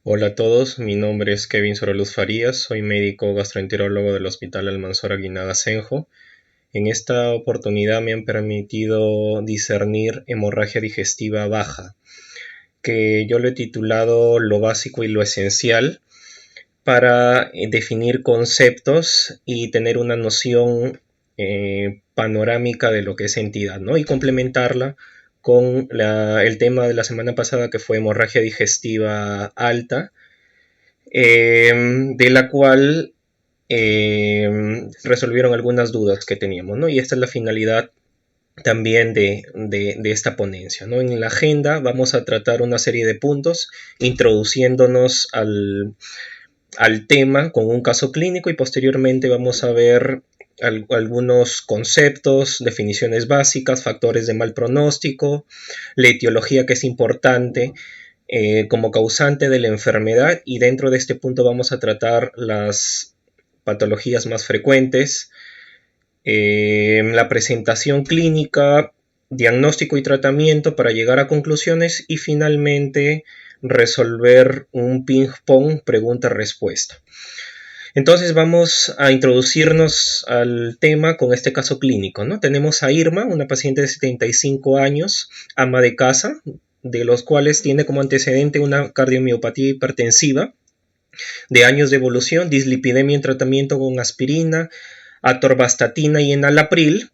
Hola a todos, mi nombre es Kevin Soroluz Farías, soy médico gastroenterólogo del Hospital Almanzora Guinaga Senjo. En esta oportunidad me han permitido discernir hemorragia digestiva baja, que yo lo he titulado Lo básico y lo esencial, para definir conceptos y tener una noción panorámica de lo que es entidad, ¿no? Y complementarla con el tema de la semana pasada, que fue hemorragia digestiva alta, de la cual resolvieron algunas dudas que teníamos, ¿no? Y esta es la finalidad también de esta ponencia, ¿no? En la agenda vamos a tratar una serie de puntos, introduciéndonos al tema con un caso clínico, y posteriormente vamos a ver algunos conceptos, definiciones básicas, factores de mal pronóstico, la etiología, que es importante como causante de la enfermedad, y dentro de este punto vamos a tratar las patologías más frecuentes, la presentación clínica, diagnóstico y tratamiento para llegar a conclusiones, y finalmente resolver un ping-pong pregunta-respuesta. Entonces vamos a introducirnos al tema con este caso clínico, ¿no? Tenemos a Irma, una paciente de 75 años, ama de casa, de los cuales tiene como antecedente una cardiomiopatía hipertensiva de años de evolución, dislipidemia en tratamiento con aspirina, atorvastatina y enalapril,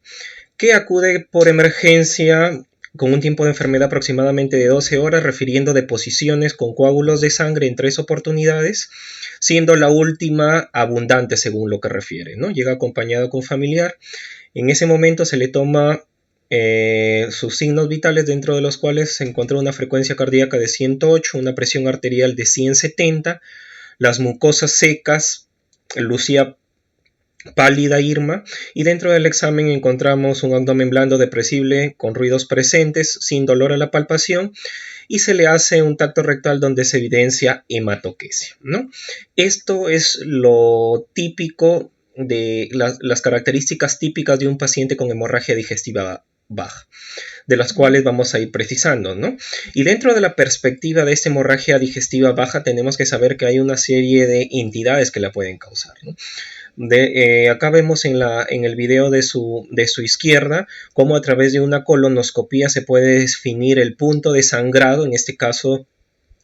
que acude por emergencia con un tiempo de enfermedad aproximadamente de 12 horas, refiriendo deposiciones con coágulos de sangre en 3 oportunidades, siendo la última abundante según lo que refiere, ¿no? Llega acompañado con familiar. En ese momento se le toma sus signos vitales, dentro de los cuales se encontró una frecuencia cardíaca de 108, una presión arterial de 170, las mucosas secas, lucía pálida Irma, y dentro del examen encontramos un abdomen blando depresible con ruidos presentes, sin dolor a la palpación, y se le hace un tacto rectal donde se evidencia hematoquesia, ¿no? Esto es lo típico de las características típicas de un paciente con hemorragia digestiva baja, de las cuales vamos a ir precisando, ¿no? Y dentro de la perspectiva de esta hemorragia digestiva baja tenemos que saber que hay una serie de entidades que la pueden causar, ¿no? Acá vemos en el video de su izquierda cómo a través de una colonoscopía se puede definir el punto de sangrado. En este caso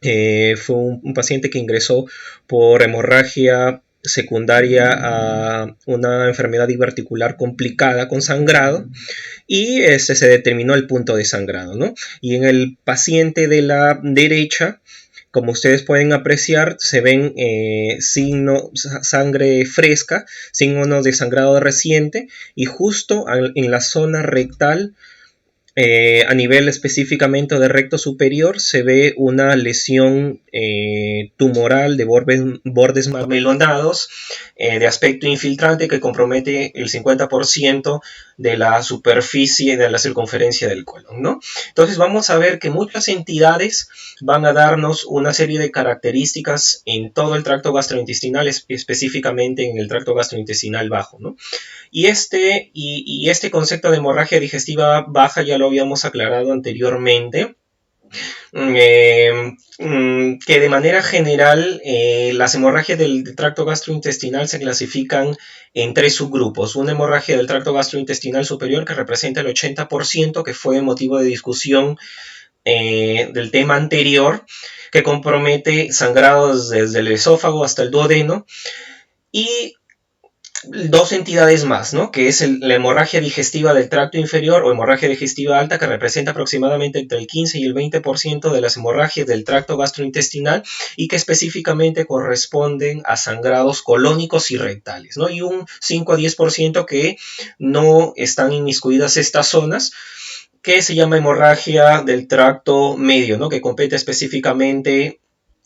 fue un paciente que ingresó por hemorragia secundaria a una enfermedad diverticular complicada con sangrado, y se determinó el punto de sangrado, ¿no? Y en el paciente de la derecha, como ustedes pueden apreciar, se ven sangre fresca, signos de sangrado reciente, y justo en la zona rectal, a nivel específicamente de recto superior, se ve una lesión tumoral de bordes marmelonados, de aspecto infiltrante, que compromete el 50% de la superficie de la circunferencia del colon, ¿no? Entonces vamos a ver que muchas entidades van a darnos una serie de características en todo el tracto gastrointestinal, específicamente en el tracto gastrointestinal bajo, ¿no? Y este concepto de hemorragia digestiva baja ya lo habíamos aclarado anteriormente, que de manera general las hemorragias del tracto gastrointestinal se clasifican en 3 subgrupos. Una hemorragia del tracto gastrointestinal superior, que representa el 80%, que fue motivo de discusión del tema anterior, que compromete sangrados desde el esófago hasta el duodeno, y 2 entidades más, ¿no? Que es la hemorragia digestiva del tracto inferior o hemorragia digestiva alta, que representa aproximadamente entre el 15 y el 20% de las hemorragias del tracto gastrointestinal, y que específicamente corresponden a sangrados colónicos y rectales, ¿no? Y un 5 a 10% que no están inmiscuidas estas zonas, que se llama hemorragia del tracto medio, ¿no? Que compete específicamente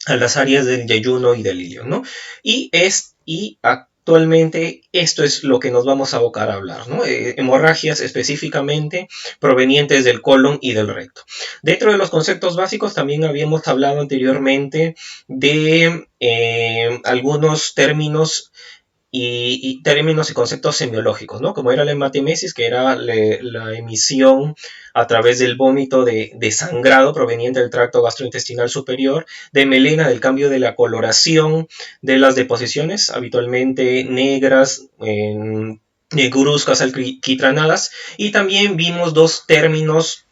a las áreas del yeyuno y del ilion, ¿no? Y actualmente esto es lo que nos vamos a abocar a hablar, ¿no? Hemorragias específicamente provenientes del colon y del recto. Dentro de los conceptos básicos también habíamos hablado anteriormente de algunos términos y términos y conceptos semiológicos, ¿no? Como era la hematemesis, que era la emisión a través del vómito de sangrado proveniente del tracto gastrointestinal superior, de melena, del cambio de la coloración de las deposiciones, habitualmente negras, negruzcas, alquitranadas, y también vimos dos términos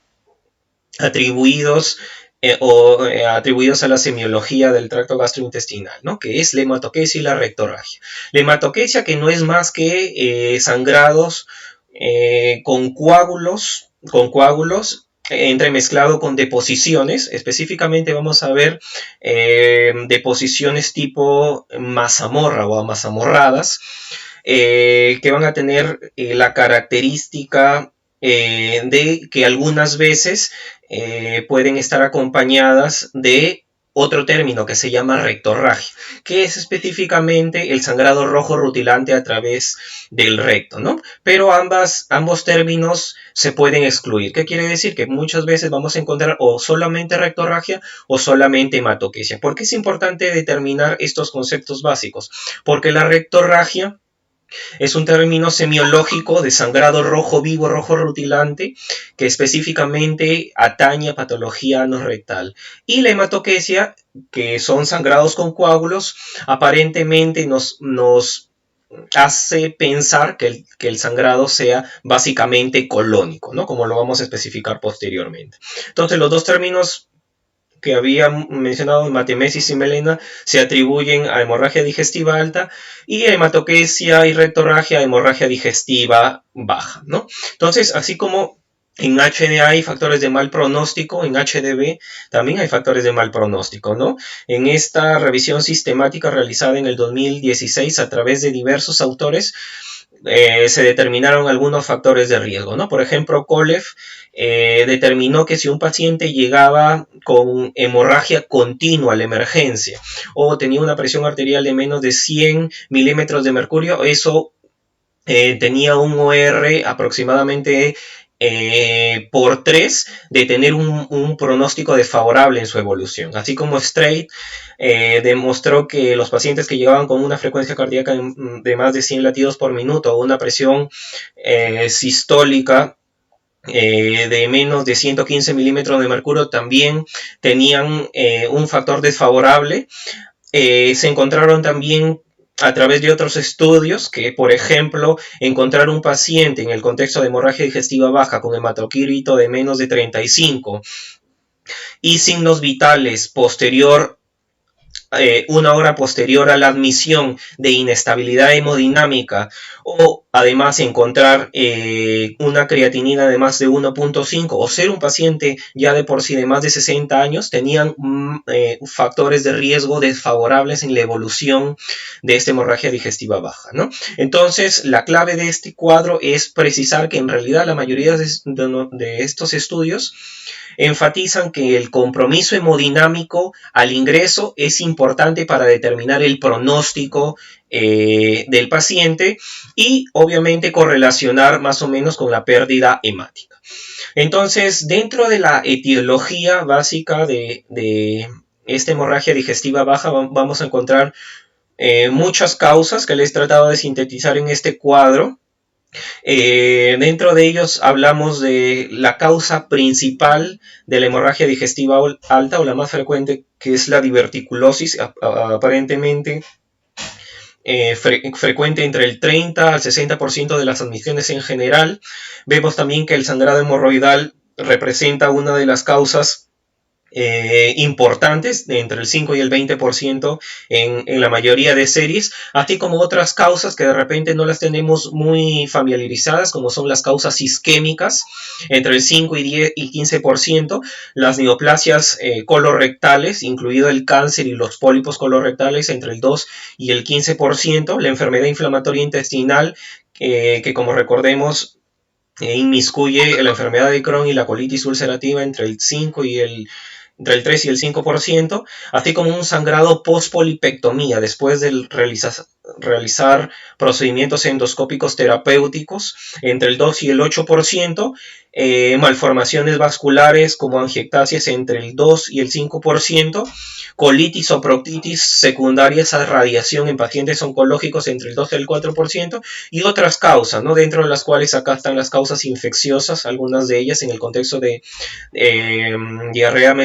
atribuidos atribuidos a la semiología del tracto gastrointestinal, ¿no? Que es la hematoquesia y la rectorragia. La hematoquesia, que no es más que sangrados con coágulos entremezclado con deposiciones. Específicamente vamos a ver deposiciones tipo mazamorra o amazamorradas, que van a tener la característica de que algunas veces pueden estar acompañadas de otro término que se llama rectorragia, que es específicamente el sangrado rojo rutilante a través del recto, ¿no? Pero ambos términos se pueden excluir. ¿Qué quiere decir? Que muchas veces vamos a encontrar o solamente rectorragia o solamente hematoquesia. ¿Por qué es importante determinar estos conceptos básicos? Porque la rectorragia es un término semiológico de sangrado rojo vivo, rojo rutilante, que específicamente atañe a patología anorrectal. Y la hematoquesia, que son sangrados con coágulos, aparentemente nos hace pensar que el sangrado sea básicamente colónico, ¿no? Como lo vamos a especificar posteriormente. Entonces, los dos términos que había mencionado, hematemesis y melena, se atribuyen a hemorragia digestiva alta, y hematoquesia y rectorragia a hemorragia digestiva baja, ¿no? Entonces, así como en HDA hay factores de mal pronóstico, en HDB también hay factores de mal pronóstico, ¿no? En esta revisión sistemática realizada en el 2016 a través de diversos autores, se determinaron algunos factores de riesgo, ¿no? Por ejemplo, Kolev determinó que si un paciente llegaba con hemorragia continua a la emergencia o tenía una presión arterial de menos de 100 milímetros de mercurio, eso tenía un OR aproximadamente por 3 de tener un pronóstico desfavorable en su evolución. Así como Straight demostró que los pacientes que llegaban con una frecuencia cardíaca de más de 100 latidos por minuto o una presión sistólica de menos de 115 milímetros de mercurio también tenían un factor desfavorable. Se encontraron también a través de otros estudios que, por ejemplo, encontrar un paciente en el contexto de hemorragia digestiva baja con hematocrito de menos de 35 y signos vitales una hora posterior a la admisión de inestabilidad hemodinámica, o además encontrar una creatinina de más de 1.5 o ser un paciente ya de por sí de más de 60 años, tenían factores de riesgo desfavorables en la evolución de esta hemorragia digestiva baja, ¿no? Entonces, la clave de este cuadro es precisar que en realidad la mayoría de estos estudios enfatizan que el compromiso hemodinámico al ingreso es importante para determinar el pronóstico del paciente y obviamente correlacionar más o menos con la pérdida hemática. Entonces, dentro de la etiología básica de esta hemorragia digestiva baja vamos a encontrar muchas causas que les he tratado de sintetizar en este cuadro. Dentro de ellos hablamos de la causa principal de la hemorragia digestiva alta, o la más frecuente, que es la diverticulosis, aparentemente frecuente entre el 30 al 60% de las admisiones en general. Vemos también que el sangrado hemorroidal representa una de las causas importantes, de entre el 5 y el 20% en la mayoría de series, así como otras causas que de repente no las tenemos muy familiarizadas, como son las causas isquémicas, entre el 5 y 10 y 15%, las neoplasias colorectales, incluido el cáncer y los pólipos colorectales, entre el 2 y el 15%, la enfermedad inflamatoria intestinal, que como recordemos inmiscuye la enfermedad de Crohn y la colitis ulcerativa entre el 3 y el 5%, así como un sangrado post-polipectomía después de realizar procedimientos endoscópicos terapéuticos entre el 2 y el 8%, malformaciones vasculares como angiectasias entre el 2 y el 5%, colitis o proctitis secundarias a radiación en pacientes oncológicos entre el 2 y el 4%, y otras causas, ¿no? Dentro de las cuales acá están las causas infecciosas, algunas de ellas en el contexto de diarrea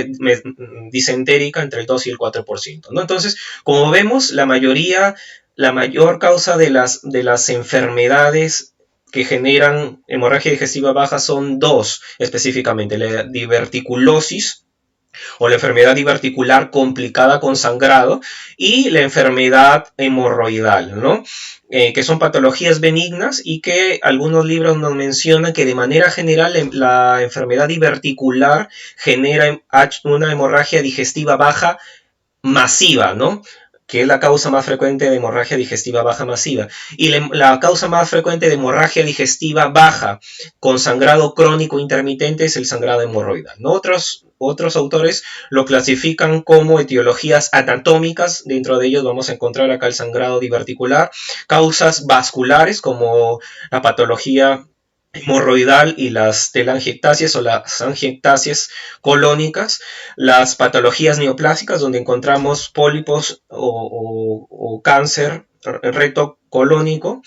disentérica entre el 2 y el 4%, ¿no? Entonces, como vemos, la mayor causa de las enfermedades que generan hemorragia digestiva baja son dos específicamente: la diverticulosis o la enfermedad diverticular complicada con sangrado y la enfermedad hemorroidal, ¿no? Que son patologías benignas y que algunos libros nos mencionan que de manera general la enfermedad diverticular genera una hemorragia digestiva baja masiva, ¿no? Que es la causa más frecuente de hemorragia digestiva baja masiva. Y la causa más frecuente de hemorragia digestiva baja con sangrado crónico intermitente es el sangrado hemorroidal, ¿no? Otros autores lo clasifican como etiologías anatómicas. Dentro de ellos vamos a encontrar acá el sangrado diverticular, causas vasculares como la patología hemorroidal y las telangiectasias o las angiectasias colónicas, las patologías neoplásicas donde encontramos pólipos o cáncer recto colónico,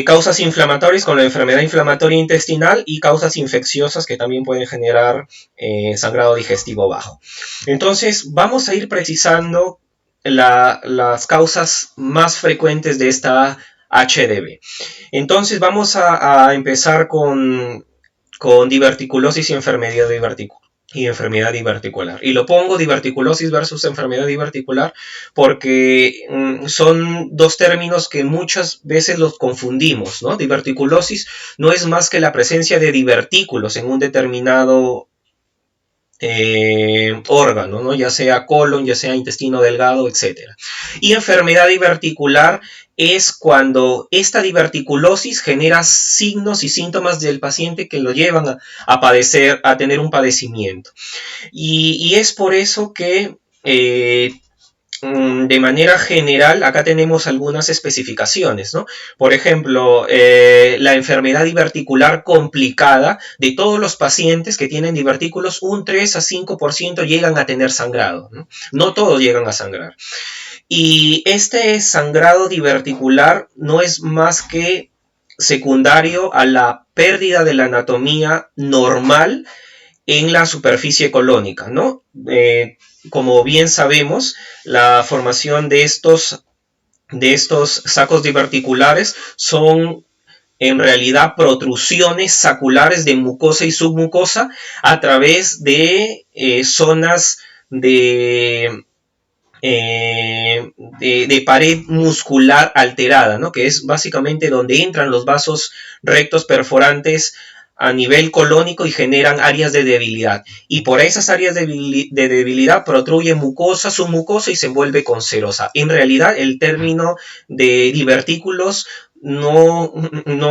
causas inflamatorias con la enfermedad inflamatoria intestinal y causas infecciosas que también pueden generar sangrado digestivo bajo. Entonces vamos a ir precisando las causas más frecuentes de esta HDB. Entonces vamos a empezar con diverticulosis y enfermedad diverticular. Y lo pongo diverticulosis versus enfermedad diverticular porque son dos términos que muchas veces los confundimos, ¿no? Diverticulosis no es más que la presencia de divertículos en un determinado órgano, ¿no? Ya sea colon, ya sea intestino delgado, etc. Y enfermedad diverticular es cuando esta diverticulosis genera signos y síntomas del paciente que lo llevan a padecer, a tener un padecimiento. Y es por eso que de manera general, acá tenemos algunas especificaciones, ¿no? Por ejemplo, la enfermedad diverticular complicada, de todos los pacientes que tienen divertículos, un 3 a 5% llegan a tener sangrado, ¿no? No todos llegan a sangrar. Y este sangrado diverticular no es más que secundario a la pérdida de la anatomía normal en la superficie colónica, ¿no? Como bien sabemos, la formación de estos sacos diverticulares son en realidad protrusiones saculares de mucosa y submucosa a través de zonas de pared muscular alterada, ¿no? Que es básicamente donde entran los vasos rectos perforantes a nivel colónico y generan áreas de debilidad. Y por esas áreas de debilidad protruye mucosa, submucosa y se vuelve cancerosa. En realidad, el término de divertículos no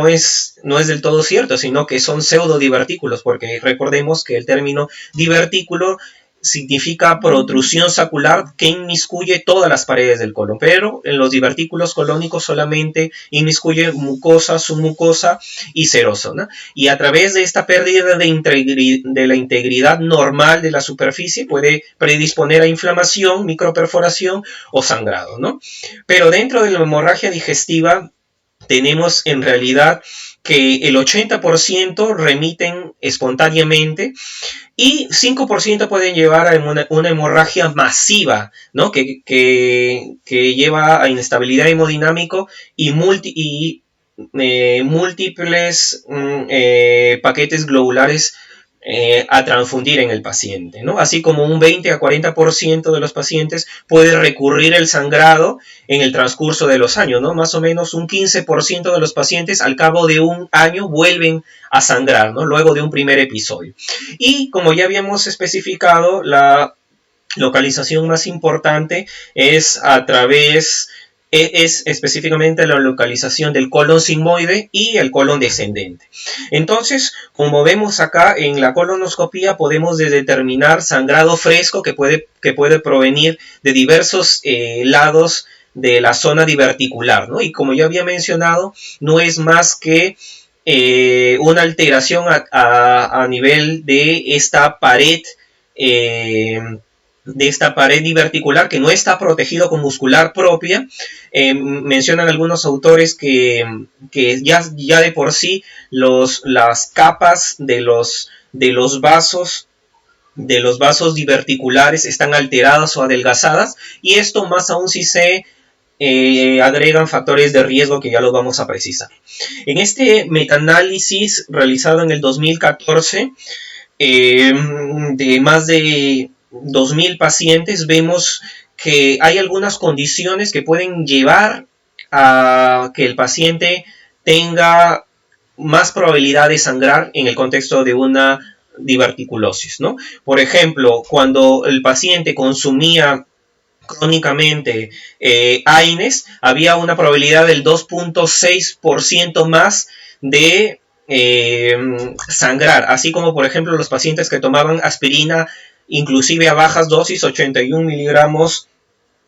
es del todo cierto, sino que son pseudodivertículos, porque recordemos que el término divertículo significa protrusión sacular que inmiscuye todas las paredes del colon, pero en los divertículos colónicos solamente inmiscuye mucosa, submucosa y seroso, ¿no? Y a través de esta pérdida de la integridad normal de la superficie puede predisponer a inflamación, microperforación o sangrado, ¿no? Pero dentro de la hemorragia digestiva tenemos en realidad que el 80% remiten espontáneamente y 5% pueden llevar a una hemorragia masiva, ¿no? que lleva a inestabilidad hemodinámica y múltiples paquetes globulares a transfundir en el paciente, ¿no? Así como un 20 a 40% de los pacientes puede recurrir el sangrado en el transcurso de los años, ¿no? Más o menos un 15% de los pacientes al cabo de un año vuelven a sangrar, ¿no? Luego de un primer episodio. Y como ya habíamos especificado, la localización más importante es específicamente la localización del colon sigmoide y el colon descendente. Entonces, como vemos acá en la colonoscopía, podemos determinar sangrado fresco que puede provenir de diversos lados de la zona diverticular, ¿no? Y como ya había mencionado, no es más que una alteración a nivel de esta pared diverticular que no está protegido con muscular propia. Mencionan algunos autores que ya de por sí las capas de los vasos diverticulares están alteradas o adelgazadas, y esto más aún si se agregan factores de riesgo que ya los vamos a precisar. En este metaanálisis realizado en el 2014 de más de 2.000 pacientes, vemos que hay algunas condiciones que pueden llevar a que el paciente tenga más probabilidad de sangrar en el contexto de una diverticulosis, ¿no? Por ejemplo, cuando el paciente consumía crónicamente AINES, había una probabilidad del 2.6% más de sangrar, así como por ejemplo los pacientes que tomaban aspirina inclusive a bajas dosis, 81 miligramos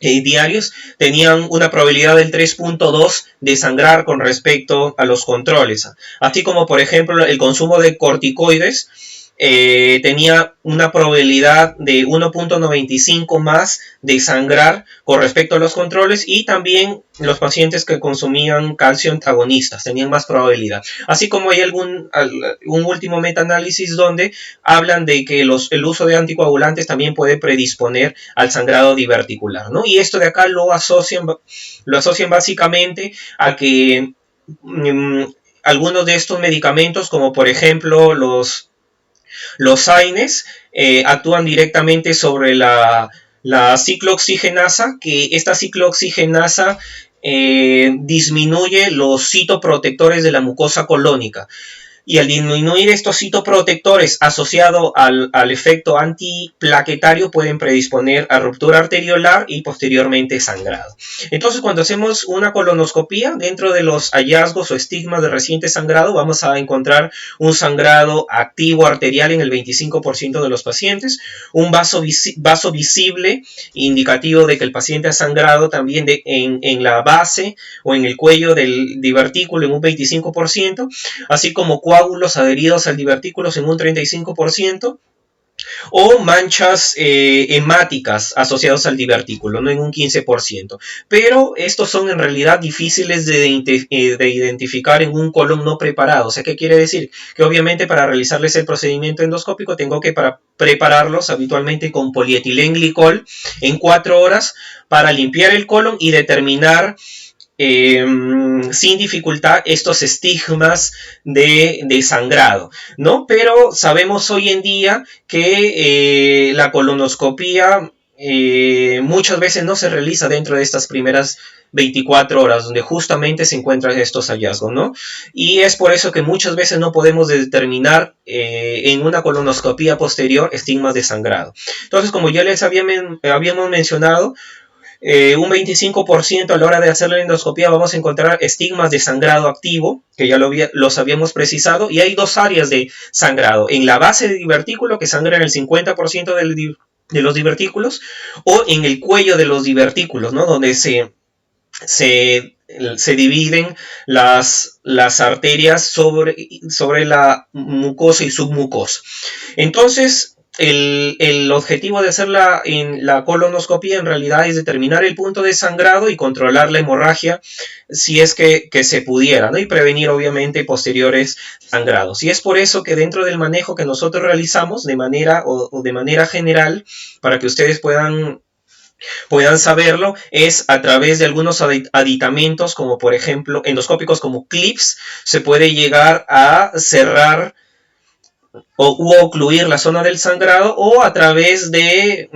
diarios, tenían una probabilidad del 3.2 de sangrar con respecto a los controles. Así como por ejemplo el consumo de corticoides tenía una probabilidad de 1.95 más de sangrar con respecto a los controles, y también los pacientes que consumían calcio antagonistas tenían más probabilidad. Así como hay un último metaanálisis donde hablan de que el uso de anticoagulantes también puede predisponer al sangrado diverticular, ¿no? Y esto de acá lo asocian básicamente a que algunos de estos medicamentos, como por ejemplo los AINES, actúan directamente sobre la ciclooxigenasa, que esta ciclooxigenasa disminuye los citoprotectores de la mucosa colónica. Y al disminuir estos citoprotectores asociado al efecto antiplaquetario, pueden predisponer a ruptura arteriolar y posteriormente sangrado. Entonces, cuando hacemos una colonoscopía, dentro de los hallazgos o estigmas de reciente sangrado, vamos a encontrar un sangrado activo arterial en el 25% de los pacientes, un vaso visible indicativo de que el paciente ha sangrado también en la base o en el cuello del divertículo en un 25%, así como coágulos adheridos al divertículo en un 35%, o manchas hemáticas asociadas al divertículo, ¿no? En un 15%. Pero estos son en realidad difíciles de identificar en un colon no preparado. O sea, ¿qué quiere decir? Que obviamente para realizarles el procedimiento endoscópico tengo que prepararlos habitualmente con polietilenglicol en 4 horas para limpiar el colon y determinar sin dificultad estos estigmas de sangrado, ¿no? Pero sabemos hoy en día que la colonoscopía muchas veces no se realiza dentro de estas primeras 24 horas, donde justamente se encuentran estos hallazgos, ¿no? Y es por eso que muchas veces no podemos determinar en una colonoscopía posterior estigmas de sangrado. Entonces, como ya les habíamos mencionado, un 25% a la hora de hacer la endoscopía vamos a encontrar estigmas de sangrado activo, que ya los habíamos precisado, y hay 2 áreas de sangrado: en la base del divertículo, que sangra en el 50% de los divertículos, o en el cuello de los divertículos, ¿no? Donde se dividen las arterias sobre la mucosa y submucosa. Entonces, el objetivo de hacer la colonoscopía en realidad es determinar el punto de sangrado y controlar la hemorragia si es que se pudiera, ¿no? Y prevenir obviamente posteriores sangrados. Y es por eso que dentro del manejo que nosotros realizamos de manera general, para que ustedes puedan saberlo, es a través de algunos aditamentos, como por ejemplo endoscópicos como clips. Se puede llegar a cerrar u ocluir la zona del sangrado, o a través de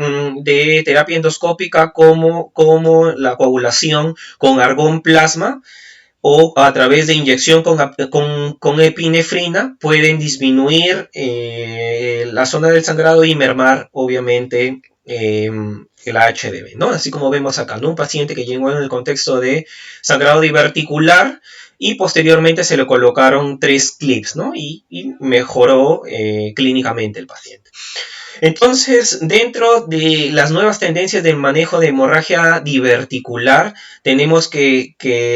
terapia endoscópica como la coagulación con argón plasma, o a través de inyección con epinefrina, pueden disminuir la zona del sangrado y mermar obviamente el HDV, ¿no? Así como vemos acá, ¿no? Un paciente que llegó en el contexto de sangrado diverticular y posteriormente se le colocaron 3 clips, ¿no? Y mejoró clínicamente el paciente. Entonces, dentro de las nuevas tendencias del manejo de hemorragia diverticular, tenemos que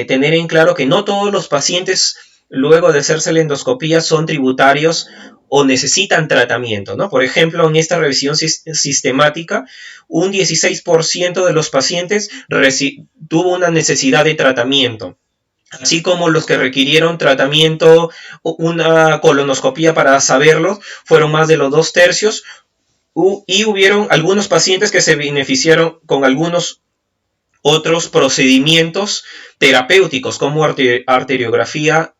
tener en claro que no todos los pacientes, luego de hacerse la endoscopía, son tributarios o necesitan tratamiento, ¿no? Por ejemplo, en esta revisión sistemática, un 16% de los pacientes tuvo una necesidad de tratamiento, así como los que requirieron tratamiento, una colonoscopía para saberlo, fueron más de los 2/3, y hubieron algunos pacientes que se beneficiaron con algunos otros procedimientos terapéuticos como arteriografía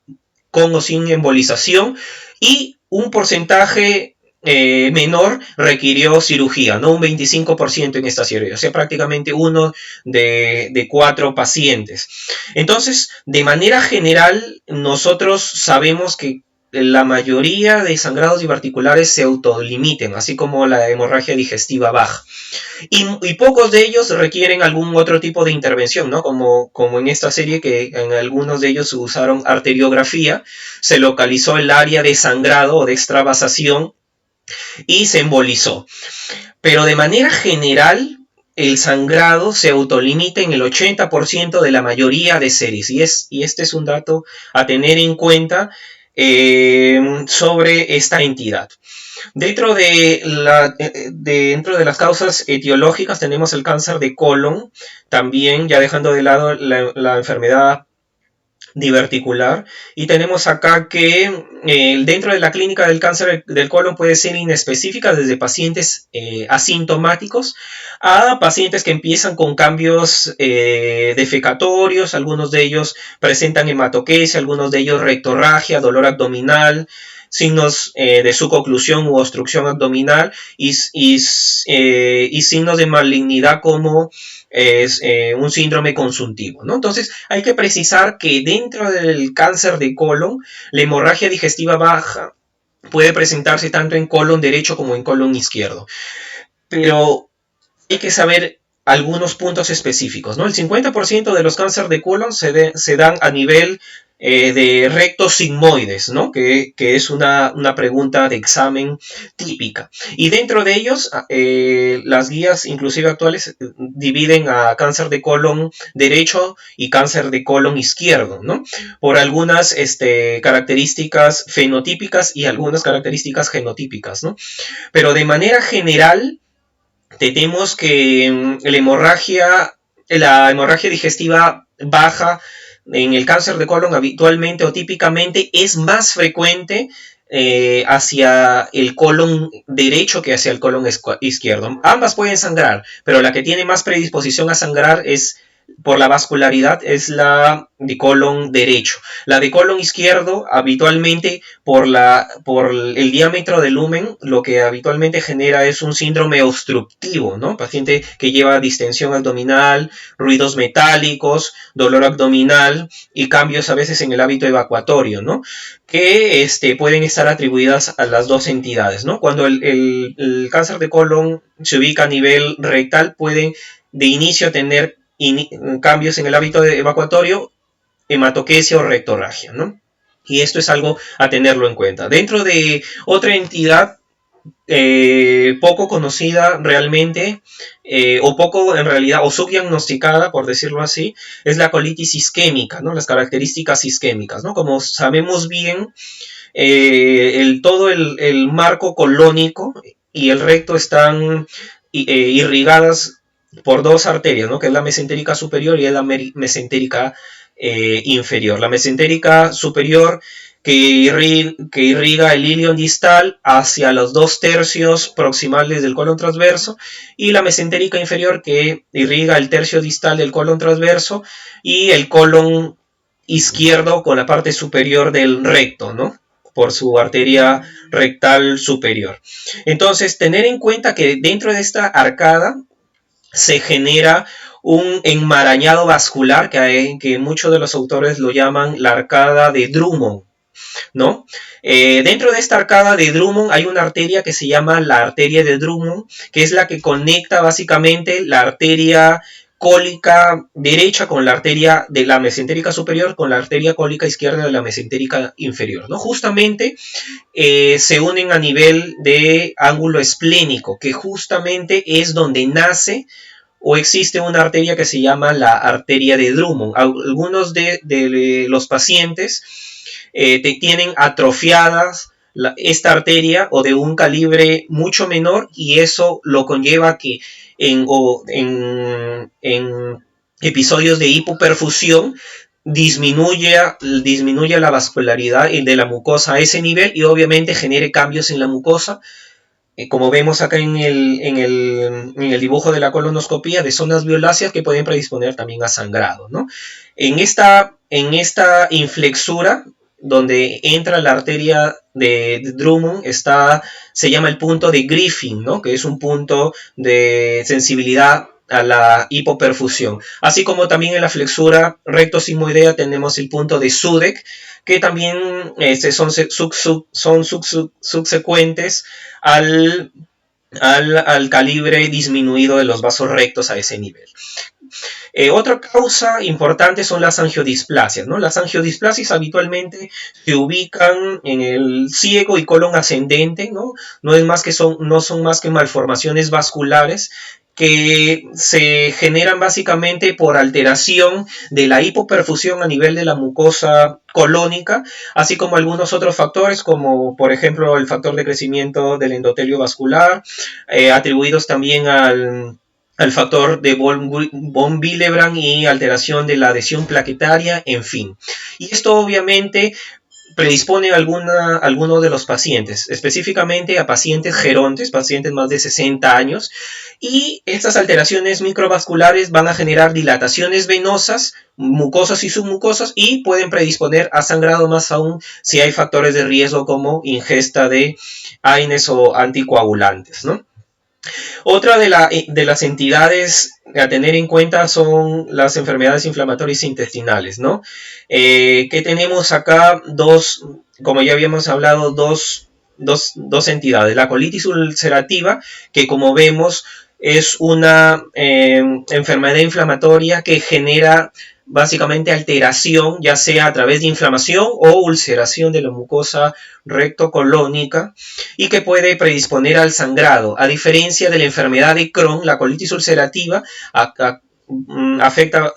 con o sin embolización, y un porcentaje menor requirió cirugía, ¿no? Un 25% en esta cirugía, o sea, prácticamente 1 de 4 pacientes. Entonces, de manera general, nosotros sabemos que la mayoría de sangrados diverticulares se autolimiten, así como la hemorragia digestiva baja. Y pocos de ellos requieren algún otro tipo de intervención, ¿no? Como en esta serie, que en algunos de ellos usaron arteriografía, se localizó el área de sangrado o de extravasación y se embolizó. Pero de manera general, el sangrado se autolimita en el 80% de la mayoría de series. Y este es un dato a tener en cuenta sobre esta entidad. Dentro de las causas etiológicas tenemos el cáncer de colon, también ya dejando de lado la enfermedad diverticular, y tenemos acá que dentro de la clínica del cáncer del colon puede ser inespecífica, desde pacientes asintomáticos a pacientes que empiezan con cambios defecatorios. Algunos de ellos presentan hematoquesia, algunos de ellos rectorragia, dolor abdominal, signos de suboclusión u obstrucción abdominal, y signos de malignidad como un síndrome consuntivo, ¿no? Entonces hay que precisar que dentro del cáncer de colon, la hemorragia digestiva baja puede presentarse tanto en colon derecho como en colon izquierdo, pero hay que saber algunos puntos específicos, ¿no? El 50% de los cánceres de colon se dan a nivel de rectos sigmoides, ¿no? Que es una pregunta de examen típica. Y dentro de ellos, las guías inclusive actuales dividen a cáncer de colon derecho y cáncer de colon izquierdo, ¿no? Por algunas características fenotípicas y algunas características genotípicas, ¿no? Pero de manera general, tenemos que la hemorragia digestiva baja en el cáncer de colon habitualmente o típicamente es más frecuente hacia el colon derecho que hacia el colon izquierdo. Ambas pueden sangrar, pero la que tiene más predisposición a sangrar es por la vascularidad es la de colon derecho. La de colon izquierdo habitualmente por el diámetro del lumen, lo que habitualmente genera es un síndrome obstructivo, ¿no? Paciente que lleva distensión abdominal, ruidos metálicos, dolor abdominal y cambios a veces en el hábito evacuatorio, ¿no? Que pueden estar atribuidas a las dos entidades, ¿no? Cuando el cáncer de colon se ubica a nivel rectal, pueden de inicio tener cambios en el hábito evacuatorio, hematoquesia o rectorragia, ¿no? Y esto es algo a tenerlo en cuenta. Dentro de otra entidad poco conocida realmente, o poco en realidad, o subdiagnosticada, por decirlo así, es la colitis isquémica, ¿no? Las características isquémicas, ¿no? Como sabemos bien, todo el marco colónico y el recto están irrigadas por dos arterias, ¿no? Que es la mesentérica superior y es la mesentérica inferior. La mesentérica superior que irriga el ilion distal hacia los 2/3 proximales del colon transverso, y la mesentérica inferior que irriga el tercio distal del colon transverso y el colon izquierdo con la parte superior del recto, ¿no? Por su arteria rectal superior. Entonces, tener en cuenta que dentro de esta arcada se genera un enmarañado vascular que muchos de los autores lo llaman la arcada de Drummond, ¿no? Dentro de esta arcada de Drummond hay una arteria que se llama la arteria de Drummond, que es la que conecta básicamente la arteria cólica derecha con la arteria de la mesentérica superior con la arteria cólica izquierda de la mesentérica inferior, ¿no? Justamente se unen a nivel de ángulo esplénico, que justamente es donde nace o existe una arteria que se llama la arteria de Drummond. Algunos de los pacientes tienen atrofiadas esta arteria o de un calibre mucho menor, y eso lo conlleva que en episodios de hipoperfusión disminuye la vascularidad de la mucosa a ese nivel y obviamente genere cambios en la mucosa, como vemos acá en el dibujo de la colonoscopía, de zonas violáceas que pueden predisponer también a sangrado, ¿no? En esta inflexura, donde entra la arteria de Drummond, se llama el punto de Griffin, ¿no? Que es un punto de sensibilidad a la hipoperfusión. Así como también en la flexura recto-sigmoidea tenemos el punto de Sudeck, que también son subsecuentes al calibre disminuido de los vasos rectos a ese nivel. Otra causa importante son las angiodisplasias, ¿no? Las angiodisplasias habitualmente se ubican en el ciego y colon ascendente, ¿no? No son más que malformaciones vasculares que se generan básicamente por alteración de la hipoperfusión a nivel de la mucosa colónica, así como algunos otros factores, como por ejemplo el factor de crecimiento del endotelio vascular, atribuidos también al factor de von Willebrand y alteración de la adhesión plaquetaria, en fin. Y esto obviamente predispone a alguno de los pacientes, específicamente a pacientes gerontes, pacientes más de 60 años, y estas alteraciones microvasculares van a generar dilataciones venosas, mucosas y submucosas, y pueden predisponer a sangrado, más aún si hay factores de riesgo como ingesta de AINES o anticoagulantes, ¿no? Otra de las entidades a tener en cuenta son las enfermedades inflamatorias intestinales, ¿no? Que tenemos acá como ya habíamos hablado, dos entidades. La colitis ulcerativa, que como vemos es una enfermedad inflamatoria que genera básicamente alteración, ya sea a través de inflamación o ulceración de la mucosa rectocolónica, y que puede predisponer al sangrado. A diferencia de la enfermedad de Crohn, la colitis ulcerativa afecta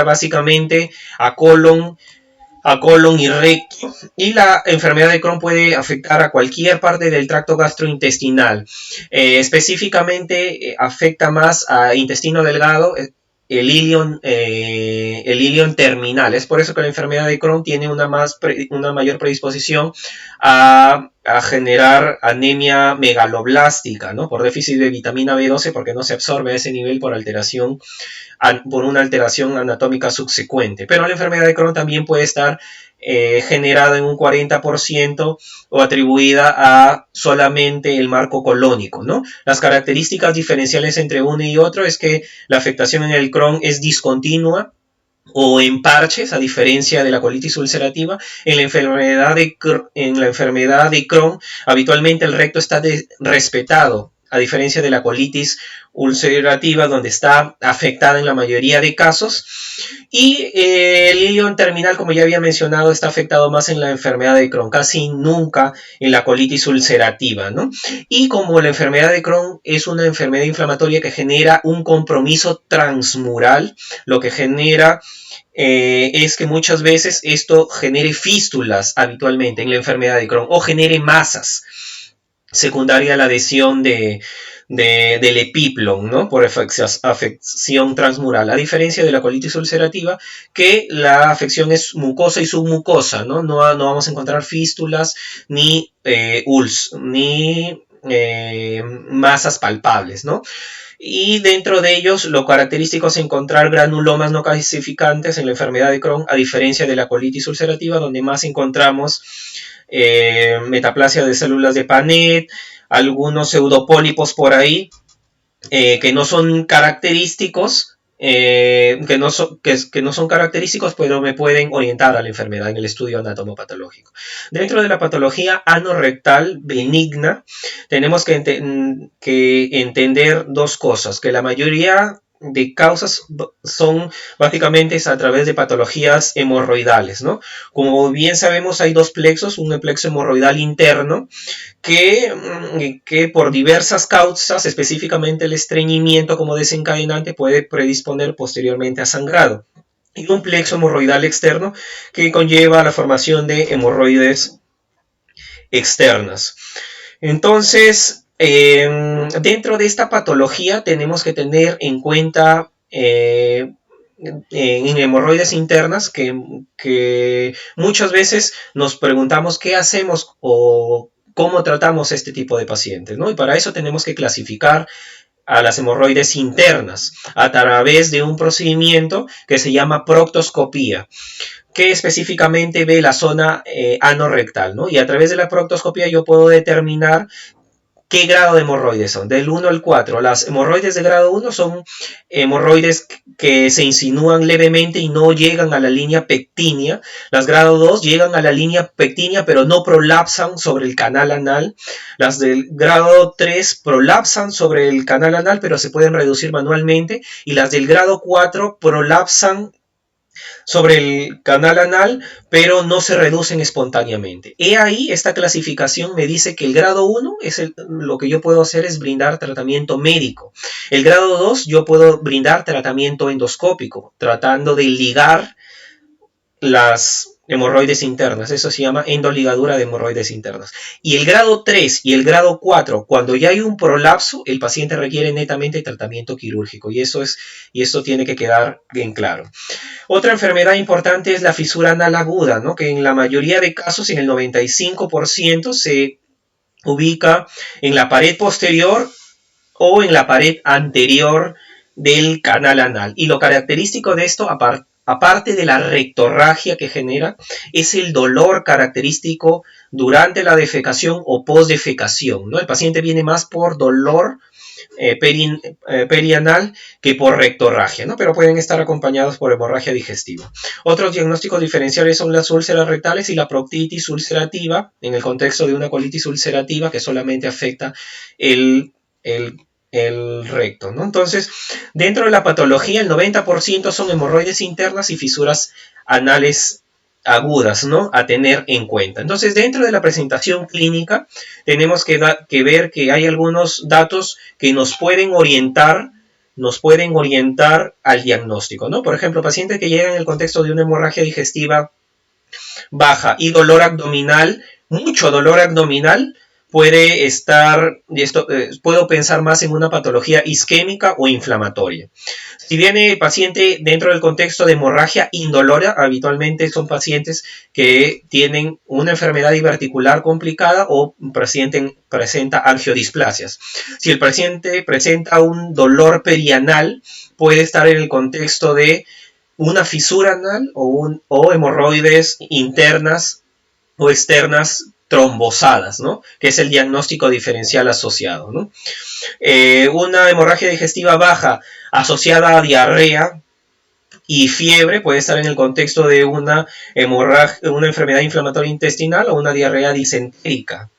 básicamente a colon y recto, y la enfermedad de Crohn puede afectar a cualquier parte del tracto gastrointestinal. Específicamente afecta más a intestino delgado, el ilion terminal. Es por eso que la enfermedad de Crohn tiene una mayor predisposición a generar anemia megaloblástica, ¿no? Por déficit de vitamina B12, porque no se absorbe a ese nivel por una alteración anatómica subsecuente. Pero la enfermedad de Crohn también puede estar generada en un 40% o atribuida a solamente el marco colónico, ¿no? Las características diferenciales entre uno y otro es que la afectación en el Crohn es discontinua o en parches, a diferencia de la colitis ulcerativa. En la enfermedad de Crohn, habitualmente el recto está respetado, a diferencia de la colitis ulcerativa, donde está afectada en la mayoría de casos. Y el ilion terminal, como ya había mencionado, está afectado más en la enfermedad de Crohn, casi nunca en la colitis ulcerativa, ¿no? Y como la enfermedad de Crohn es una enfermedad inflamatoria que genera un compromiso transmural, lo que genera es que muchas veces esto genere fístulas habitualmente en la enfermedad de Crohn, o genere masas secundaria a la adhesión del epiplon, ¿no? Por afección transmural, a diferencia de la colitis ulcerativa, que la afección es mucosa y submucosa, ¿no? No vamos a encontrar fístulas ni masas palpables, ¿no? Y dentro de ellos lo característico es encontrar granulomas no calcificantes en la enfermedad de Crohn, a diferencia de la colitis ulcerativa, donde más encontramos metaplasia de células de Panet, algunos pseudopólipos por ahí, que no son característicos, que no son característicos, pero me pueden orientar a la enfermedad en el estudio anatomopatológico. Dentro de la patología anorrectal benigna, tenemos que entender dos cosas: que la mayoría de causas son básicamente a través de patologías hemorroidales, ¿no? Como bien sabemos, hay dos plexos, un plexo hemorroidal interno que por diversas causas, específicamente el estreñimiento como desencadenante, puede predisponer posteriormente a sangrado. Y un plexo hemorroidal externo que conlleva la formación de hemorroides externas. Entonces, dentro de esta patología tenemos que tener en cuenta en hemorroides internas que muchas veces nos preguntamos qué hacemos o cómo tratamos este tipo de pacientes, ¿no? Y para eso tenemos que clasificar a las hemorroides internas a través de un procedimiento que se llama proctoscopía, que específicamente ve la zona anorrectal, ¿no? Y a través de la proctoscopía yo puedo determinar ¿qué grado de hemorroides son? Del 1 al 4. Las hemorroides de grado 1 son hemorroides que se insinúan levemente y no llegan a la línea pectínea. Las grado 2 llegan a la línea pectínea pero no prolapsan sobre el canal anal. Las del grado 3 prolapsan sobre el canal anal pero se pueden reducir manualmente. Y las del grado 4 prolapsan sobre el canal anal, pero no se reducen espontáneamente. He ahí, esta clasificación me dice que el grado 1 lo que yo puedo hacer es brindar tratamiento médico. El grado 2 yo puedo brindar tratamiento endoscópico, tratando de ligar las hemorroides internas. Eso se llama endoligadura de hemorroides internas. Y el grado 3 y el grado 4, cuando ya hay un prolapso, el paciente requiere netamente tratamiento quirúrgico. Y esto tiene que quedar bien claro. Otra enfermedad importante es la fisura anal aguda, ¿no? Que en la mayoría de casos, en el 95%, se ubica en la pared posterior o en la pared anterior del canal anal. Y lo característico de esto, aparte de la rectorragia que genera, es el dolor característico durante la defecación o postdefecación, ¿no? El paciente viene más por dolor perianal que por rectorragia, ¿no? Pero pueden estar acompañados por hemorragia digestiva. Otros diagnósticos diferenciales son las úlceras rectales y la proctitis ulcerativa, en el contexto de una colitis ulcerativa que solamente afecta el recto, ¿no? Entonces, dentro de la patología, el 90% son hemorroides internas y fisuras anales agudas, ¿no? A tener en cuenta. Entonces, dentro de la presentación clínica, tenemos que ver que hay algunos datos que nos pueden orientar al diagnóstico, ¿no? Por ejemplo, pacientes que llegan en el contexto de una hemorragia digestiva baja y dolor abdominal, mucho dolor abdominal, puede estar, puedo pensar más en una patología isquémica o inflamatoria. Si viene el paciente dentro del contexto de hemorragia indolora, habitualmente son pacientes que tienen una enfermedad diverticular complicada o presenta angiodisplasias. Si el paciente presenta un dolor perianal, puede estar en el contexto de una fisura anal o hemorroides internas o externas trombosadas, ¿no? Que es el diagnóstico diferencial asociado, ¿no? Una hemorragia digestiva baja asociada a diarrea y fiebre puede estar en el contexto de una enfermedad inflamatoria intestinal o una diarrea disentérica,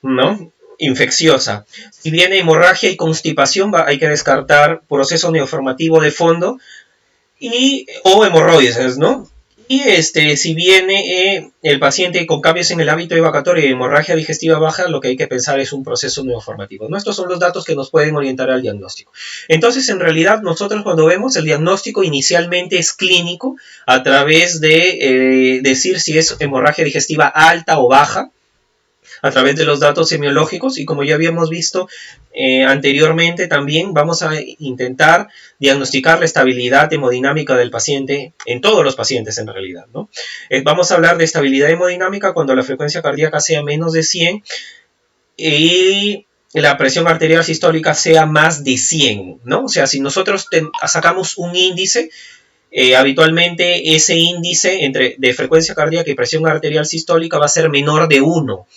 ¿no? Infecciosa. Si viene hemorragia y constipación, hay que descartar proceso neoformativo de fondo o hemorroides, ¿no? Y si viene el paciente con cambios en el hábito evocatorio y hemorragia digestiva baja, lo que hay que pensar es un proceso neoformativo, ¿no? Estos son los datos que nos pueden orientar al diagnóstico. Entonces, en realidad, nosotros cuando vemos el diagnóstico inicialmente es clínico a través de decir si es hemorragia digestiva alta o baja, a través de los datos semiológicos, y como ya habíamos visto anteriormente, también vamos a intentar diagnosticar la estabilidad hemodinámica del paciente, en todos los pacientes en realidad, ¿no? Vamos a hablar de estabilidad hemodinámica cuando la frecuencia cardíaca sea menos de 100 y la presión arterial sistólica sea más de 100, ¿no? O sea, si nosotros sacamos un índice, habitualmente ese índice de frecuencia cardíaca y presión arterial sistólica va a ser menor de 1.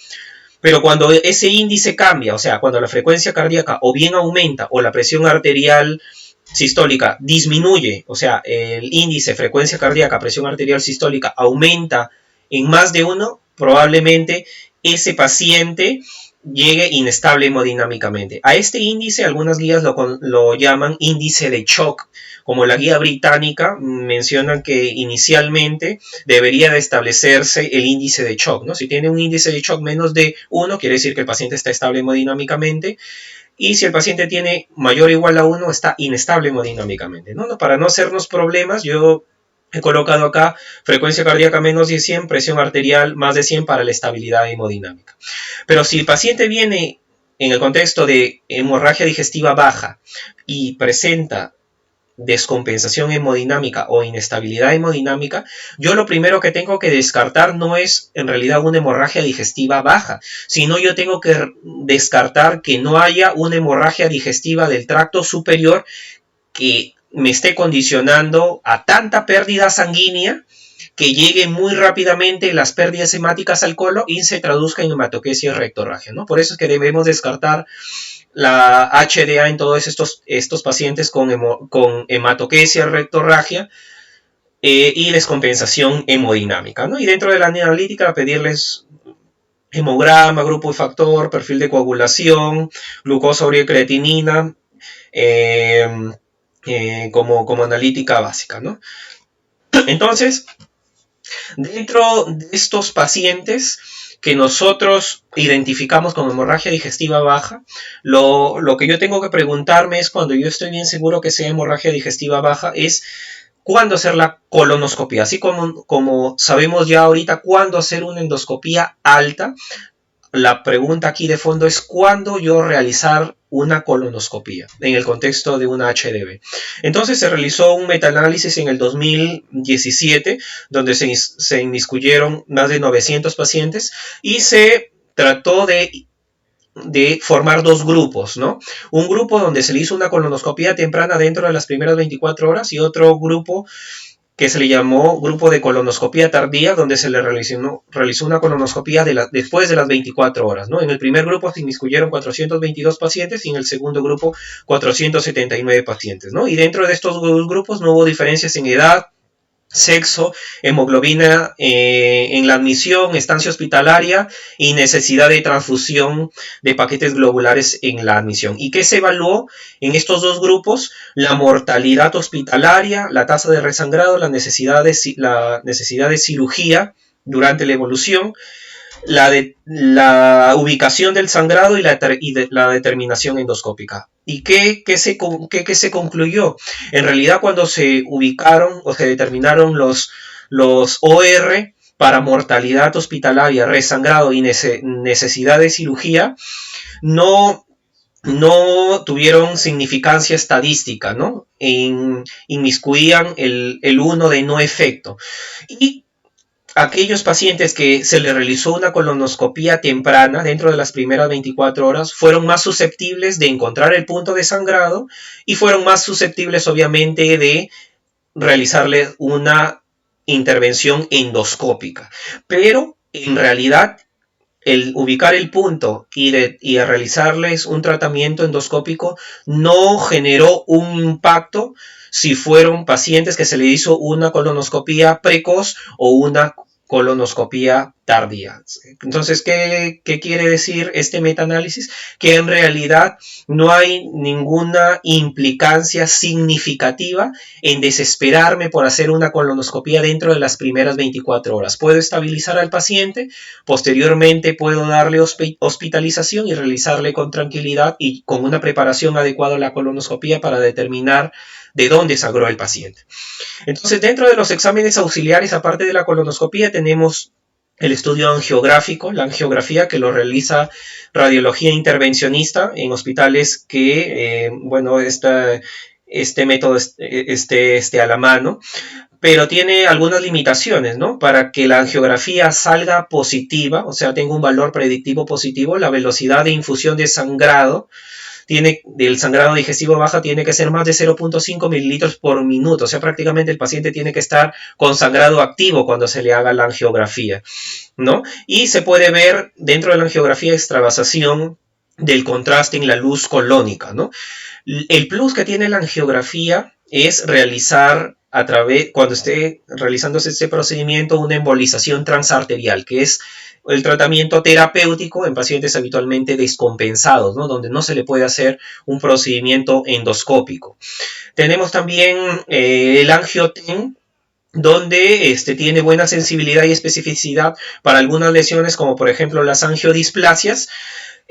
Pero cuando ese índice cambia, o sea, cuando la frecuencia cardíaca o bien aumenta o la presión arterial sistólica disminuye, o sea, el índice frecuencia cardíaca, presión arterial sistólica aumenta en más de 1, probablemente ese paciente llegue inestable hemodinámicamente. A este índice algunas guías lo llaman índice de shock. Como la guía británica mencionan que inicialmente debería de establecerse el índice de shock, ¿no? Si tiene un índice de shock menos de 1, quiere decir que el paciente está estable hemodinámicamente. Y si el paciente tiene mayor o igual a 1, está inestable hemodinámicamente, ¿no? Para no hacernos problemas, yo he colocado acá frecuencia cardíaca menos de 100, presión arterial más de 100 para la estabilidad hemodinámica. Pero si el paciente viene en el contexto de hemorragia digestiva baja y presenta descompensación hemodinámica o inestabilidad hemodinámica, yo lo primero que tengo que descartar no es en realidad una hemorragia digestiva baja, sino yo tengo que descartar que no haya una hemorragia digestiva del tracto superior que me esté condicionando a tanta pérdida sanguínea que llegue muy rápidamente las pérdidas hemáticas al colon y se traduzca en hematoquesia y rectorragia, ¿no? Por eso es que debemos descartar la HDA en todos estos pacientes con hematoquesia, rectorragia y descompensación hemodinámica, ¿no? Y dentro de la analítica pedirles hemograma, grupo de factor, perfil de coagulación, glucosa, urea y creatinina como analítica básica, ¿no? Entonces, dentro de estos pacientes que nosotros identificamos como hemorragia digestiva baja, lo que yo tengo que preguntarme es, cuando yo estoy bien seguro que sea hemorragia digestiva baja, es cuándo hacer la colonoscopia. Así como sabemos ya ahorita cuándo hacer una endoscopía alta, la pregunta aquí de fondo es cuándo yo realizar una colonoscopía en el contexto de una HDV. Entonces se realizó un metaanálisis en el 2017 donde se inmiscuyeron más de 900 pacientes y se trató de formar dos grupos, ¿no? Un grupo donde se le hizo una colonoscopía temprana dentro de las primeras 24 horas y otro grupo que se le llamó grupo de colonoscopía tardía, donde se le realizó una colonoscopía después de las 24 horas, ¿no? En el primer grupo se inmiscuyeron 422 pacientes y en el segundo grupo 479 pacientes, ¿no? Y dentro de estos grupos no hubo diferencias en edad, sexo, hemoglobina en la admisión, estancia hospitalaria y necesidad de transfusión de paquetes globulares en la admisión. ¿Y qué se evaluó en estos dos grupos? La mortalidad hospitalaria, la tasa de resangrado, la necesidad de cirugía durante la evolución, la ubicación del sangrado y la determinación endoscópica. ¿Y qué se concluyó? En realidad, cuando se ubicaron o se determinaron los OR para mortalidad hospitalaria, resangrado y necesidad de cirugía, no tuvieron significancia estadística, ¿no? Inmiscuían el 1 de no efecto. Y aquellos pacientes que se les realizó una colonoscopía temprana dentro de las primeras 24 horas fueron más susceptibles de encontrar el punto de sangrado y fueron más susceptibles obviamente de realizarle una intervención endoscópica. Pero en realidad el ubicar el punto y realizarles un tratamiento endoscópico no generó un impacto si fueron pacientes que se le hizo una colonoscopía precoz o una colonoscopía tardía. Entonces, ¿qué quiere decir este metaanálisis? Que en realidad no hay ninguna implicancia significativa en desesperarme por hacer una colonoscopía dentro de las primeras 24 horas. Puedo estabilizar al paciente, posteriormente puedo darle hospitalización y realizarle con tranquilidad y con una preparación adecuada a la colonoscopía para determinar de dónde sangró el paciente. Entonces, dentro de los exámenes auxiliares, aparte de la colonoscopía, tenemos el estudio angiográfico, la angiografía que lo realiza radiología intervencionista en hospitales que, este método esté a la mano, pero tiene algunas limitaciones, ¿no? Para que la angiografía salga positiva, o sea, tenga un valor predictivo positivo, la velocidad de infusión de sangrado del sangrado digestivo baja tiene que ser más de 0.5 mililitros por minuto, o sea, prácticamente el paciente tiene que estar con sangrado activo cuando se le haga la angiografía, ¿no? Y se puede ver dentro de la angiografía extravasación del contraste en la luz colónica, ¿no? El plus que tiene la angiografía es realizar cuando esté realizándose este procedimiento, una embolización transarterial, que es el tratamiento terapéutico en pacientes habitualmente descompensados, ¿no? Donde no se le puede hacer un procedimiento endoscópico. Tenemos también el angioten, donde tiene buena sensibilidad y especificidad para algunas lesiones, como por ejemplo las angiodisplasias.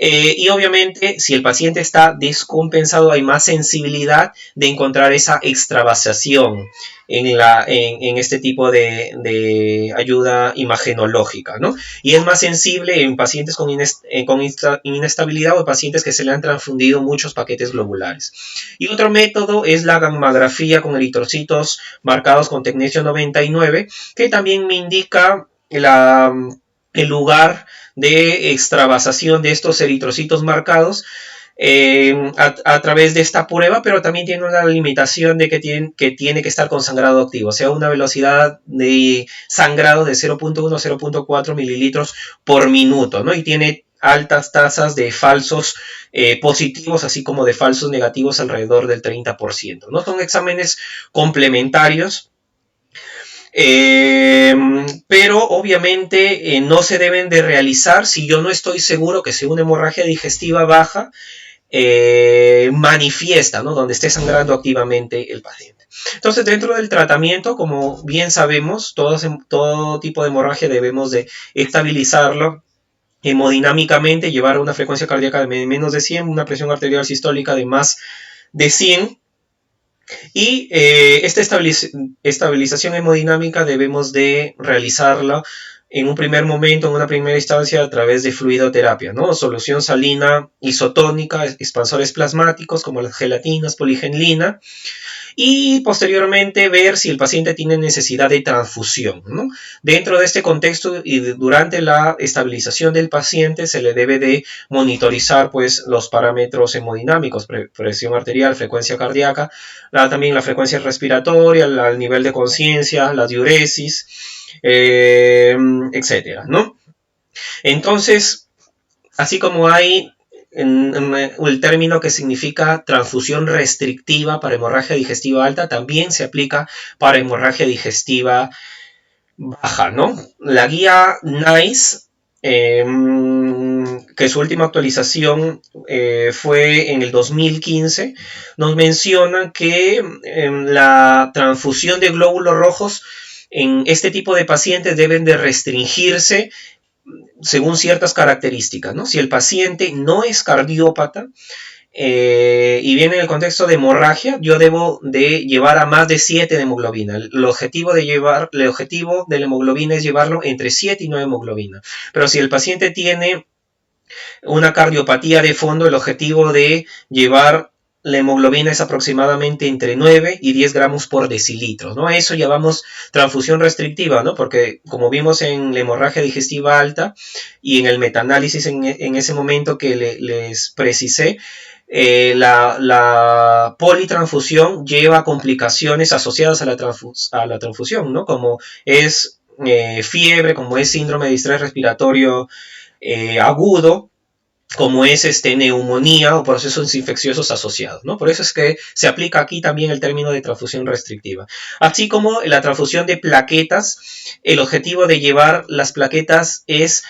Y obviamente, si el paciente está descompensado, hay más sensibilidad de encontrar esa extravasación en este tipo de ayuda imagenológica, ¿no? Y es más sensible en pacientes con inestabilidad o pacientes que se le han transfundido muchos paquetes globulares. Y otro método es la gammagrafía con eritrocitos marcados con tecnesio 99, que también me indica el lugar de extravasación de estos eritrocitos marcados a través de esta prueba, pero también tiene una limitación de que tiene que estar con sangrado activo, o sea, una velocidad de sangrado de 0.1 a 0.4 mililitros por minuto, ¿no? Y tiene altas tasas de falsos positivos, así como de falsos negativos alrededor del 30%, ¿no? Son exámenes complementarios. Pero obviamente no se deben de realizar si yo no estoy seguro que sea una hemorragia digestiva baja manifiesta, ¿no? Donde esté sangrando activamente el paciente. Entonces, dentro del tratamiento, como bien sabemos, todo tipo de hemorragia debemos de estabilizarlo hemodinámicamente, llevar una frecuencia cardíaca de menos de 100, una presión arterial sistólica de más de 100. Y esta estabilización hemodinámica debemos de realizarla en un primer momento, en una primera instancia, a través de fluidoterapia, ¿no? Solución salina isotónica, expansores plasmáticos como las gelatinas, poligenilina, y posteriormente ver si el paciente tiene necesidad de transfusión, ¿no? Dentro de este contexto y durante la estabilización del paciente se le debe de monitorizar pues los parámetros hemodinámicos, presión arterial, frecuencia cardíaca, también la frecuencia respiratoria, el nivel de conciencia, la diuresis, etcétera, ¿no? Entonces, así como hay el término que significa transfusión restrictiva para hemorragia digestiva alta, también se aplica para hemorragia digestiva baja, ¿no? La guía NICE, que su última actualización fue en el 2015, nos menciona que la transfusión de glóbulos rojos en este tipo de pacientes deben de restringirse según ciertas características, ¿no? Si el paciente no es cardiópata y viene en el contexto de hemorragia, yo debo de llevar a más de 7 de hemoglobina. El objetivo de la hemoglobina es llevarlo entre 7 y 9 hemoglobina. Pero si el paciente tiene una cardiopatía de fondo, el objetivo de llevar la hemoglobina es aproximadamente entre 9 y 10 gramos por decilitro, ¿no? Eso llamamos transfusión restrictiva, ¿no? Porque como vimos en la hemorragia digestiva alta y en el metaanálisis en ese momento que les precisé, la politransfusión lleva complicaciones asociadas a la transfusión, ¿no? Como es fiebre, como es síndrome de distrés respiratorio agudo, como es neumonía o procesos infecciosos asociados, ¿no? Por eso es que se aplica aquí también el término de transfusión restrictiva. Así como la transfusión de plaquetas, el objetivo de llevar las plaquetas es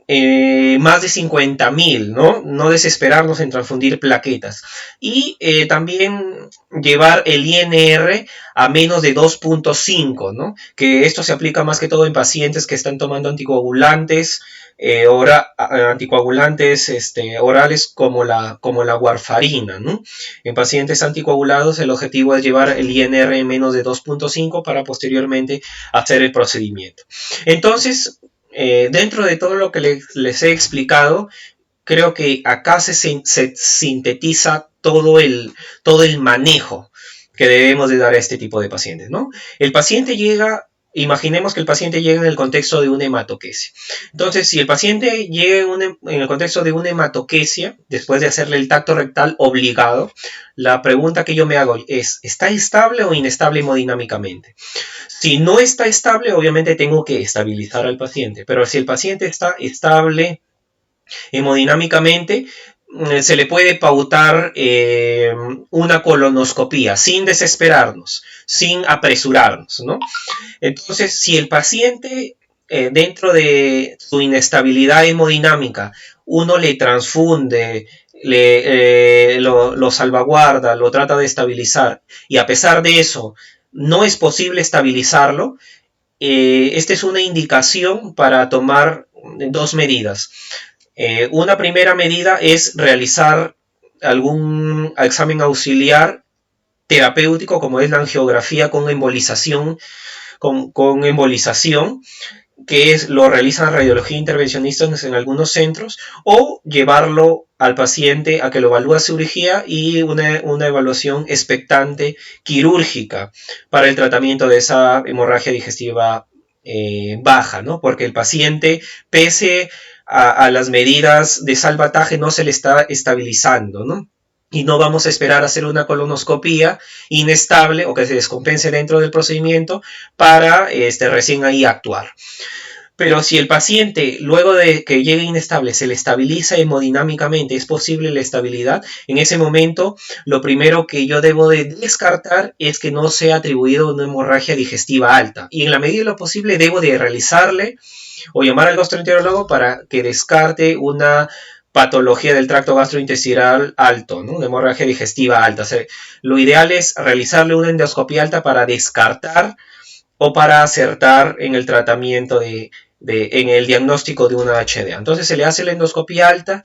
más de 50.000, ¿no? No desesperarnos en transfundir plaquetas. Y también llevar el INR a menos de 2.5, ¿no? Que esto se aplica más que todo en pacientes que están tomando anticoagulantes, anticoagulantes orales como la warfarina, ¿no? En pacientes anticoagulados el objetivo es llevar el INR en menos de 2.5 para posteriormente hacer el procedimiento. Entonces, dentro de todo lo que les he explicado, creo que acá se sintetiza todo el manejo que debemos de dar a este tipo de pacientes, ¿no? El paciente llega, imaginemos que el paciente llega en el contexto de una hematoquesia. Entonces, si el paciente llega en el contexto de una hematoquesia, después de hacerle el tacto rectal obligado, la pregunta que yo me hago es, ¿está estable o inestable hemodinámicamente? Si no está estable, obviamente tengo que estabilizar al paciente, pero si el paciente está estable hemodinámicamente, se le puede pautar una colonoscopía sin desesperarnos, sin apresurarnos, ¿no? Entonces, si el paciente dentro de su inestabilidad hemodinámica, uno le transfunde, lo salvaguarda, lo trata de estabilizar, y a pesar de eso no es posible estabilizarlo, esta es una indicación para tomar dos medidas. Una primera medida es realizar algún examen auxiliar terapéutico, como es la angiografía con embolización, con embolización, que es, lo realizan radiología intervencionistas en algunos centros, o llevarlo al paciente a que lo evalúe cirugía y una evaluación expectante quirúrgica para el tratamiento de esa hemorragia digestiva baja, ¿no? Porque el paciente, pese a las medidas de salvataje, no se le está estabilizando, ¿no? Y no vamos a esperar a hacer una colonoscopía inestable o que se descompense dentro del procedimiento para recién ahí actuar. Pero si el paciente, luego de que llegue inestable, se le estabiliza hemodinámicamente, es posible la estabilidad, en ese momento lo primero que yo debo de descartar es que no sea atribuido a una hemorragia digestiva alta. Y en la medida de lo posible debo de realizarle o llamar al gastroenterólogo para que descarte una patología del tracto gastrointestinal alto, ¿no? Una hemorragia digestiva alta. O sea, lo ideal es realizarle una endoscopia alta para descartar o para acertar en el tratamiento en el diagnóstico de una HDA. Entonces se le hace la endoscopia alta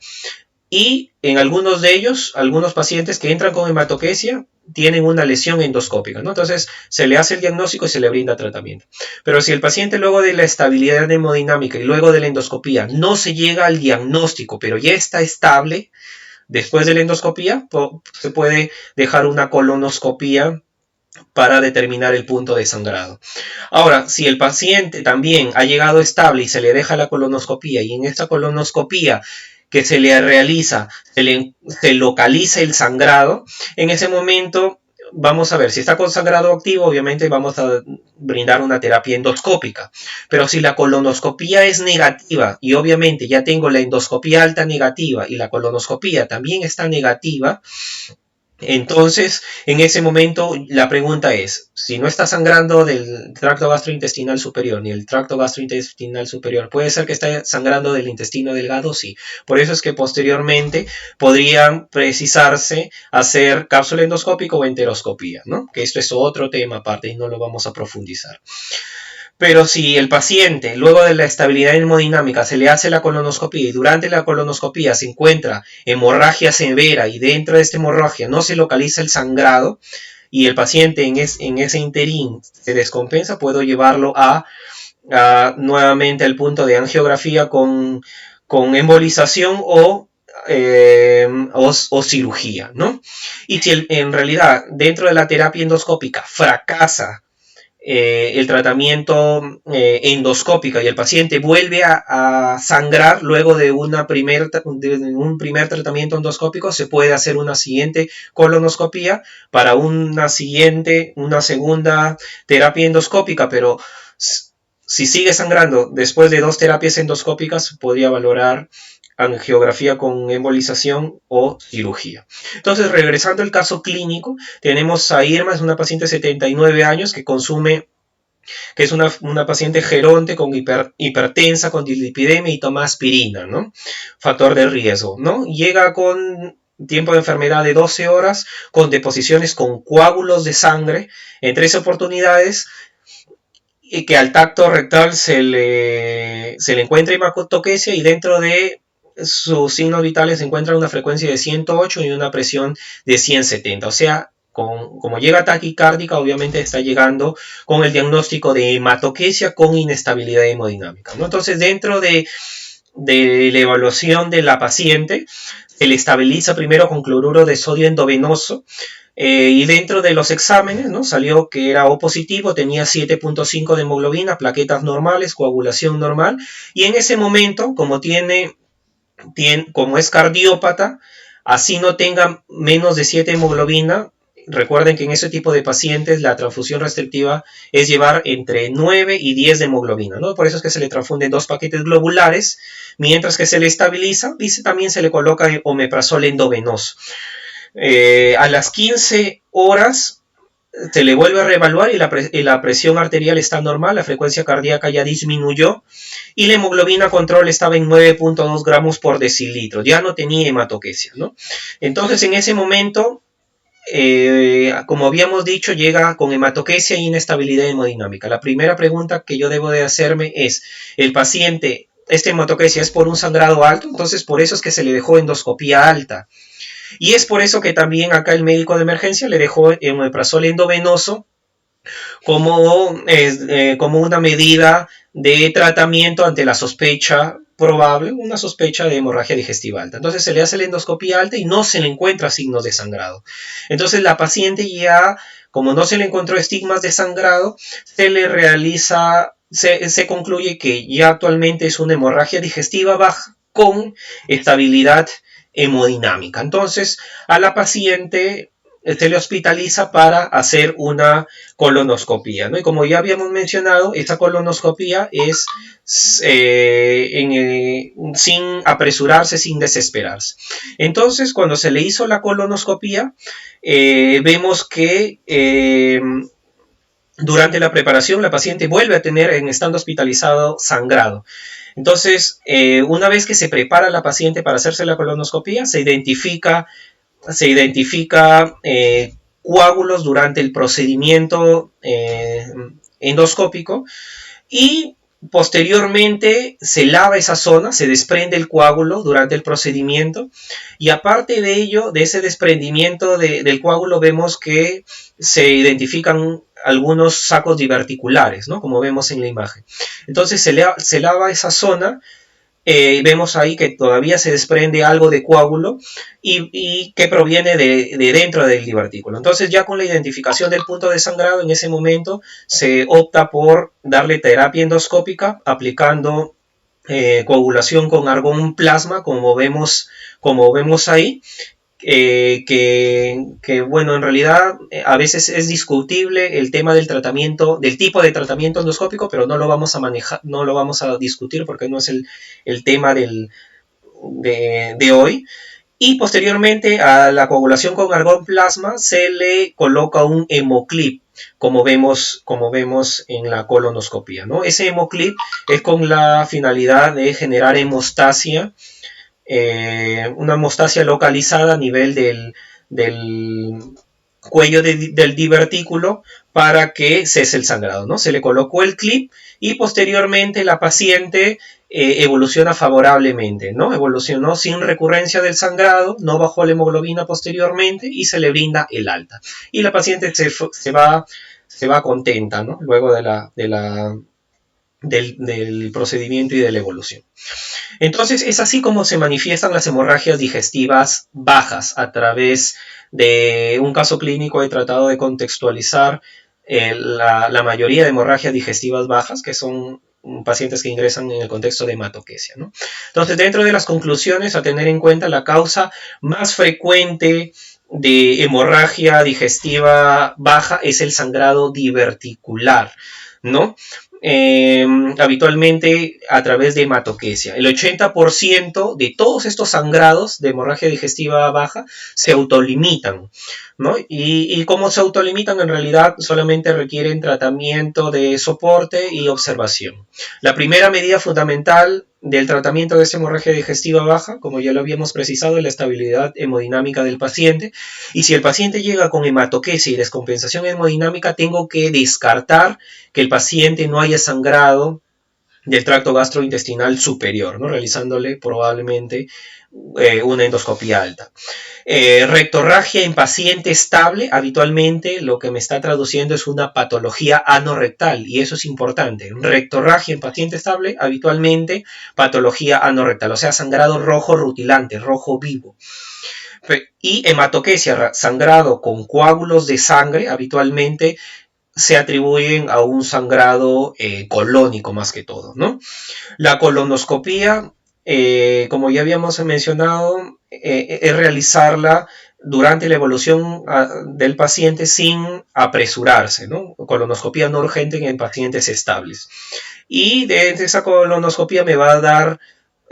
y en algunos de ellos, algunos pacientes que entran con hematoquesia tienen una lesión endoscópica, ¿no? Entonces se le hace el diagnóstico y se le brinda tratamiento. Pero si el paciente luego de la estabilidad hemodinámica y luego de la endoscopia no se llega al diagnóstico, pero ya está estable, después de la endoscopia se puede dejar una colonoscopia para determinar el punto de sangrado. Ahora, si el paciente también ha llegado estable y se le deja la colonoscopia y en esta colonoscopia que se le realiza se localiza el sangrado, en ese momento vamos a ver si está con sangrado activo, obviamente vamos a brindar una terapia endoscópica. Pero si la colonoscopia es negativa y obviamente ya tengo la endoscopia alta negativa y la colonoscopia también está negativa, entonces, en ese momento, la pregunta es, si no está sangrando del tracto gastrointestinal superior ni el tracto gastrointestinal superior, ¿puede ser que esté sangrando del intestino delgado? Sí. Por eso es que posteriormente podrían precisarse hacer cápsula endoscópica o enteroscopía, ¿no? Que esto es otro tema aparte y no lo vamos a profundizar. Pero si el paciente, luego de la estabilidad hemodinámica, se le hace la colonoscopia y durante la colonoscopia se encuentra hemorragia severa y dentro de esta hemorragia no se localiza el sangrado y el paciente en ese interín se descompensa, puedo llevarlo nuevamente al punto de angiografía con embolización o cirugía, ¿no? Y si en realidad dentro de la terapia endoscópica fracasa el tratamiento endoscópico y el paciente vuelve a sangrar luego de un primer tratamiento endoscópico, se puede hacer una siguiente colonoscopia para una segunda terapia endoscópica, pero si sigue sangrando después de 2 terapias endoscópicas, podría valorar angiografía con embolización o cirugía. Entonces, regresando al caso clínico, tenemos a Irma, es una paciente de 79 años que es una paciente geronte con hipertensa, con dislipidemia y toma aspirina, ¿no? Factor de riesgo, ¿no? Llega con tiempo de enfermedad de 12 horas, con deposiciones con coágulos de sangre en 3 oportunidades, y que al tacto rectal se le encuentra hematoquesia y dentro de sus signos vitales se encuentra una frecuencia de 108 y una presión de 170. O sea, como llega taquicárdica, obviamente está llegando con el diagnóstico de hematoquesia con inestabilidad hemodinámica, ¿no? Entonces, dentro de la evaluación de la paciente, se le estabiliza primero con cloruro de sodio endovenoso. Y dentro de los exámenes, ¿no? Salió que era O positivo, tenía 7.5 de hemoglobina, plaquetas normales, coagulación normal. Y en ese momento, como es cardiópata, así no tenga menos de 7 hemoglobina, recuerden que en ese tipo de pacientes la transfusión restrictiva es llevar entre 9 y 10 de hemoglobina, ¿no? Por eso es que se le transfunden 2 paquetes globulares, mientras que se le estabiliza y también se le coloca omeprazol endovenoso. A las 15 horas se le vuelve a reevaluar y la presión arterial está normal, la frecuencia cardíaca ya disminuyó y la hemoglobina control estaba en 9.2 gramos por decilitro, ya no tenía hematoquesia, ¿no? Entonces en ese momento, como habíamos dicho, llega con hematoquesia e inestabilidad hemodinámica. La primera pregunta que yo debo de hacerme es, ¿el paciente, esta hematoquesia es por un sangrado alto? Entonces por eso es que se le dejó endoscopía alta. Y es por eso que también acá el médico de emergencia le dejó omeprazol endovenoso como una medida de tratamiento ante la sospecha probable, una sospecha de hemorragia digestiva alta. Entonces se le hace la endoscopía alta y no se le encuentra signos de sangrado. Entonces la paciente ya, como no se le encontró estigmas de sangrado, se le realiza, se concluye que ya actualmente es una hemorragia digestiva baja con estabilidad hemodinámica. Entonces a la paciente se le hospitaliza para hacer una colonoscopía, ¿no? Y como ya habíamos mencionado, esta colonoscopía es sin apresurarse, sin desesperarse. Entonces, cuando se le hizo la colonoscopía, vemos que durante la preparación la paciente vuelve a tener, estando hospitalizado, sangrado. Entonces, una vez que se prepara la paciente para hacerse la colonoscopía, se identifica coágulos durante el procedimiento endoscópico y posteriormente se lava esa zona, se desprende el coágulo durante el procedimiento y aparte de ello, de ese desprendimiento del coágulo, vemos que se identifican algunos sacos diverticulares, ¿no? Como vemos en la imagen. Entonces se lava esa zona. Vemos ahí que todavía se desprende algo de coágulo y que proviene de dentro del divertículo. Entonces ya con la identificación del punto de sangrado, en ese momento se opta por darle terapia endoscópica aplicando coagulación con argón plasma, como vemos ahí. Bueno, en realidad a veces es discutible el tema del tratamiento, del tipo de tratamiento endoscópico, pero no lo vamos a manejar, no lo vamos a discutir porque no es el tema de hoy. Y posteriormente a la coagulación con argón plasma se le coloca un hemoclip, como vemos en la colonoscopía, ¿no? Ese hemoclip es con la finalidad de generar hemostasia, una hemostasia localizada a nivel del cuello del divertículo para que cese el sangrado, ¿no? Se le colocó el clip y posteriormente la paciente evoluciona favorablemente, ¿no? Evolucionó sin recurrencia del sangrado, no bajó la hemoglobina posteriormente y se le brinda el alta. Y la paciente se va contenta, ¿no? Luego del procedimiento y de la evolución. Entonces es así como se manifiestan las hemorragias digestivas bajas. A través de un caso clínico he tratado de contextualizar la mayoría de hemorragias digestivas bajas, que son pacientes que ingresan en el contexto de hematoquesia, ¿no? Entonces, dentro de las conclusiones a tener en cuenta, la causa más frecuente de hemorragia digestiva baja es el sangrado diverticular, ¿no? Habitualmente a través de hematoquesia. El 80% de todos estos sangrados de hemorragia digestiva baja se autolimitan, ¿no? Y como se autolimitan, en realidad solamente requieren tratamiento de soporte y observación. La primera medida fundamental del tratamiento de esta hemorragia digestiva baja, como ya lo habíamos precisado, es la estabilidad hemodinámica del paciente. Y si el paciente llega con hematoquesia y descompensación hemodinámica, tengo que descartar que el paciente no haya sangrado del tracto gastrointestinal superior, ¿no? Realizándole probablemente una endoscopía alta. Rectorragia en paciente estable, habitualmente lo que me está traduciendo es una patología anorrectal, y eso es importante. Rectorragia en paciente estable, habitualmente patología anorrectal, o sea, sangrado rojo rutilante, rojo vivo. Y hematoquesia, sangrado con coágulos de sangre, habitualmente se atribuyen a un sangrado colónico más que todo, ¿no? La colonoscopía, como ya habíamos mencionado, es realizarla durante la evolución del paciente sin apresurarse, ¿no? Colonoscopía no urgente en pacientes estables. Y de esa colonoscopía me va a dar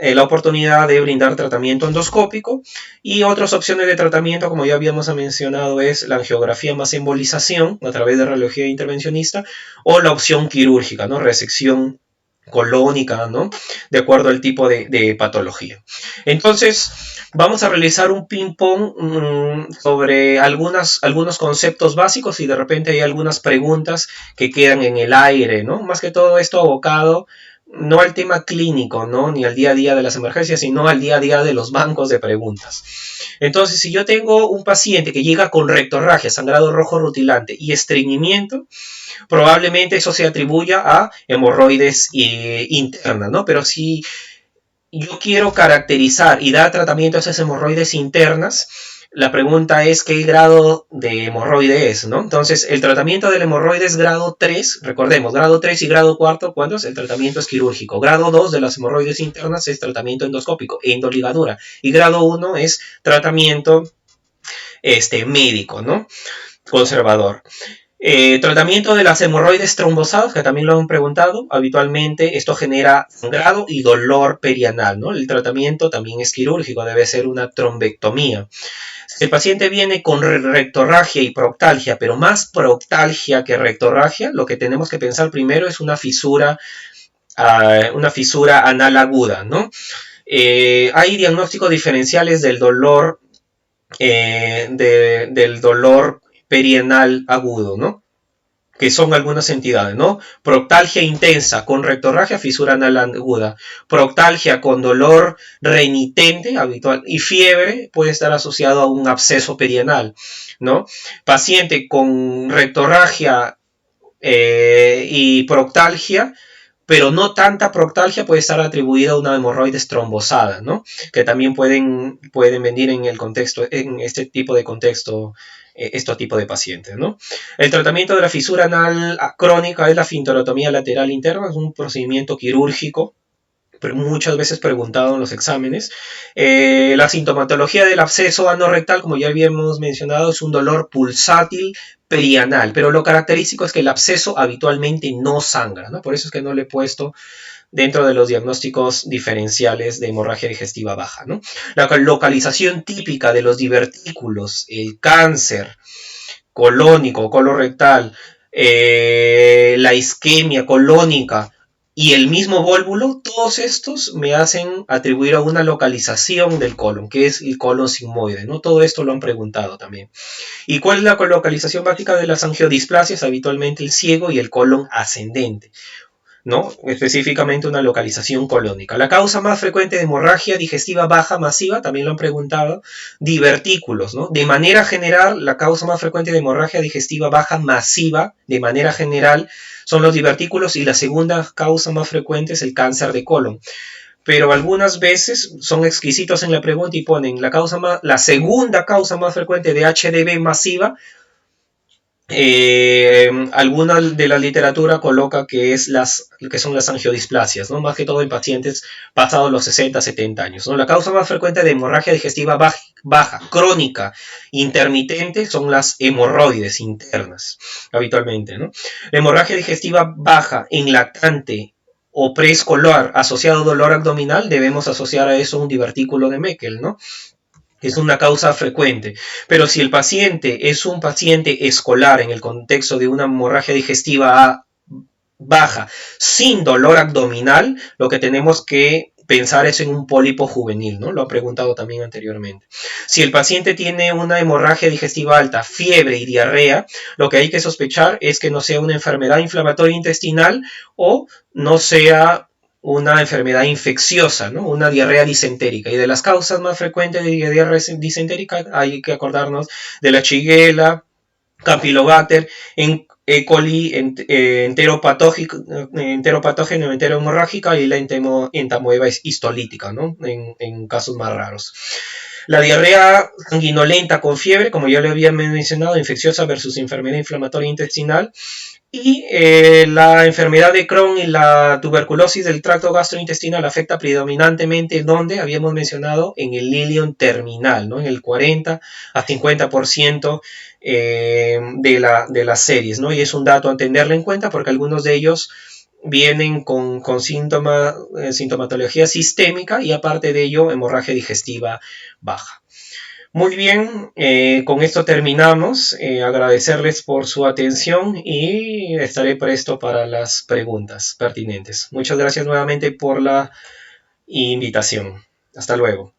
la oportunidad de brindar tratamiento endoscópico, y otras opciones de tratamiento, como ya habíamos mencionado, es la angiografía más embolización a través de radiología intervencionista, o la opción quirúrgica, ¿no? Resección colónica, ¿no? De acuerdo al tipo de patología. Entonces, vamos a realizar un ping-pong sobre algunos conceptos básicos, y de repente hay algunas preguntas que quedan en el aire, ¿no? Más que todo esto abocado no al tema clínico, ¿no? Ni al día a día de las emergencias, sino al día a día de los bancos de preguntas. Entonces, si yo tengo un paciente que llega con rectorragia, sangrado rojo rutilante y estreñimiento, probablemente eso se atribuya a hemorroides internas, ¿no? Pero si yo quiero caracterizar y dar tratamiento a esas hemorroides internas, la pregunta es qué grado de hemorroide es, ¿no? Entonces, el tratamiento del hemorroide es grado 3, recordemos, grado 3 y grado 4, ¿cuándo es? El tratamiento es quirúrgico. Grado 2 de las hemorroides internas es tratamiento endoscópico, endoligadura. Y grado 1 es tratamiento médico, ¿no? Conservador. Tratamiento de las hemorroides trombosadas, que también lo han preguntado. Habitualmente esto genera sangrado y dolor perianal, ¿no? El tratamiento también es quirúrgico, debe ser una trombectomía. Si el paciente viene con rectorragia y proctalgia, pero más proctalgia que rectorragia, lo que tenemos que pensar primero es una fisura anal aguda, ¿no? Hay diagnósticos diferenciales del dolor del dolor perianal agudo, ¿no? Que son algunas entidades, ¿no? Proctalgia intensa con rectorragia, fisura anal aguda. Proctalgia con dolor renitente habitual y fiebre puede estar asociado a un absceso perianal, ¿no? Paciente con rectorragia y proctalgia, pero no tanta proctalgia, puede estar atribuida a una hemorroides trombosada, ¿no? Que también pueden venir en el contexto, en este tipo de contexto, este tipo de pacientes, ¿no? El tratamiento de la fisura anal crónica es la esfincterotomía lateral interna, es un procedimiento quirúrgico, pero muchas veces preguntado en los exámenes. La sintomatología del absceso anorrectal, como ya habíamos mencionado, es un dolor pulsátil perianal, pero lo característico es que el absceso habitualmente no sangra, ¿no? Por eso es que no le he puesto dentro de los diagnósticos diferenciales de hemorragia digestiva baja, ¿no? La localización típica de los divertículos, el cáncer colónico, colorectal, la isquemia colónica y el mismo vólvulo, todos estos me hacen atribuir a una localización del colon, que es el colon sigmoide, ¿no? Todo esto lo han preguntado también. ¿Y cuál es la localización básica de las angiodisplasias? Habitualmente el ciego y el colon ascendente, ¿no? Específicamente una localización colónica. La causa más frecuente de hemorragia digestiva baja masiva, también lo han preguntado, divertículos, ¿no? De manera general, la causa más frecuente de hemorragia digestiva baja masiva, de manera general, son los divertículos, y la segunda causa más frecuente es el cáncer de colon. Pero algunas veces son exquisitos en la pregunta y ponen la segunda causa más frecuente de HDV masiva. Alguna de la literatura coloca que son las angiodisplasias, ¿no? Más que todo en pacientes pasados los 60, 70 años, ¿no? La causa más frecuente de hemorragia digestiva baja, crónica, intermitente, son las hemorroides internas, habitualmente, ¿no? La hemorragia digestiva baja en lactante o preescolar asociado a dolor abdominal, debemos asociar a eso un divertículo de Meckel, ¿no? Es una causa frecuente, pero si el paciente es un paciente escolar en el contexto de una hemorragia digestiva baja sin dolor abdominal, lo que tenemos que pensar es en un pólipo juvenil, ¿no? Lo ha preguntado también anteriormente. Si el paciente tiene una hemorragia digestiva alta, fiebre y diarrea, lo que hay que sospechar es que no sea una enfermedad inflamatoria intestinal o no sea una enfermedad infecciosa, ¿no? Una diarrea disentérica. Y de las causas más frecuentes de diarrea disentérica hay que acordarnos de la Shigella, Campylobacter, en E. coli enteropatógeno, enterohemorrágica, y la entamoeba histolítica, ¿no? En casos más raros. La diarrea sanguinolenta con fiebre, como ya le había mencionado, infecciosa versus enfermedad inflamatoria intestinal. Y la enfermedad de Crohn y la tuberculosis del tracto gastrointestinal afecta predominantemente, donde habíamos mencionado, en el ileum terminal, ¿no? En el 40 a 50% de las series, ¿no? Y es un dato a tenerlo en cuenta porque algunos de ellos vienen con sintomatología sistémica y aparte de ello hemorragia digestiva baja. Muy bien, con esto terminamos. Agradecerles por su atención y estaré presto para las preguntas pertinentes. Muchas gracias nuevamente por la invitación. Hasta luego.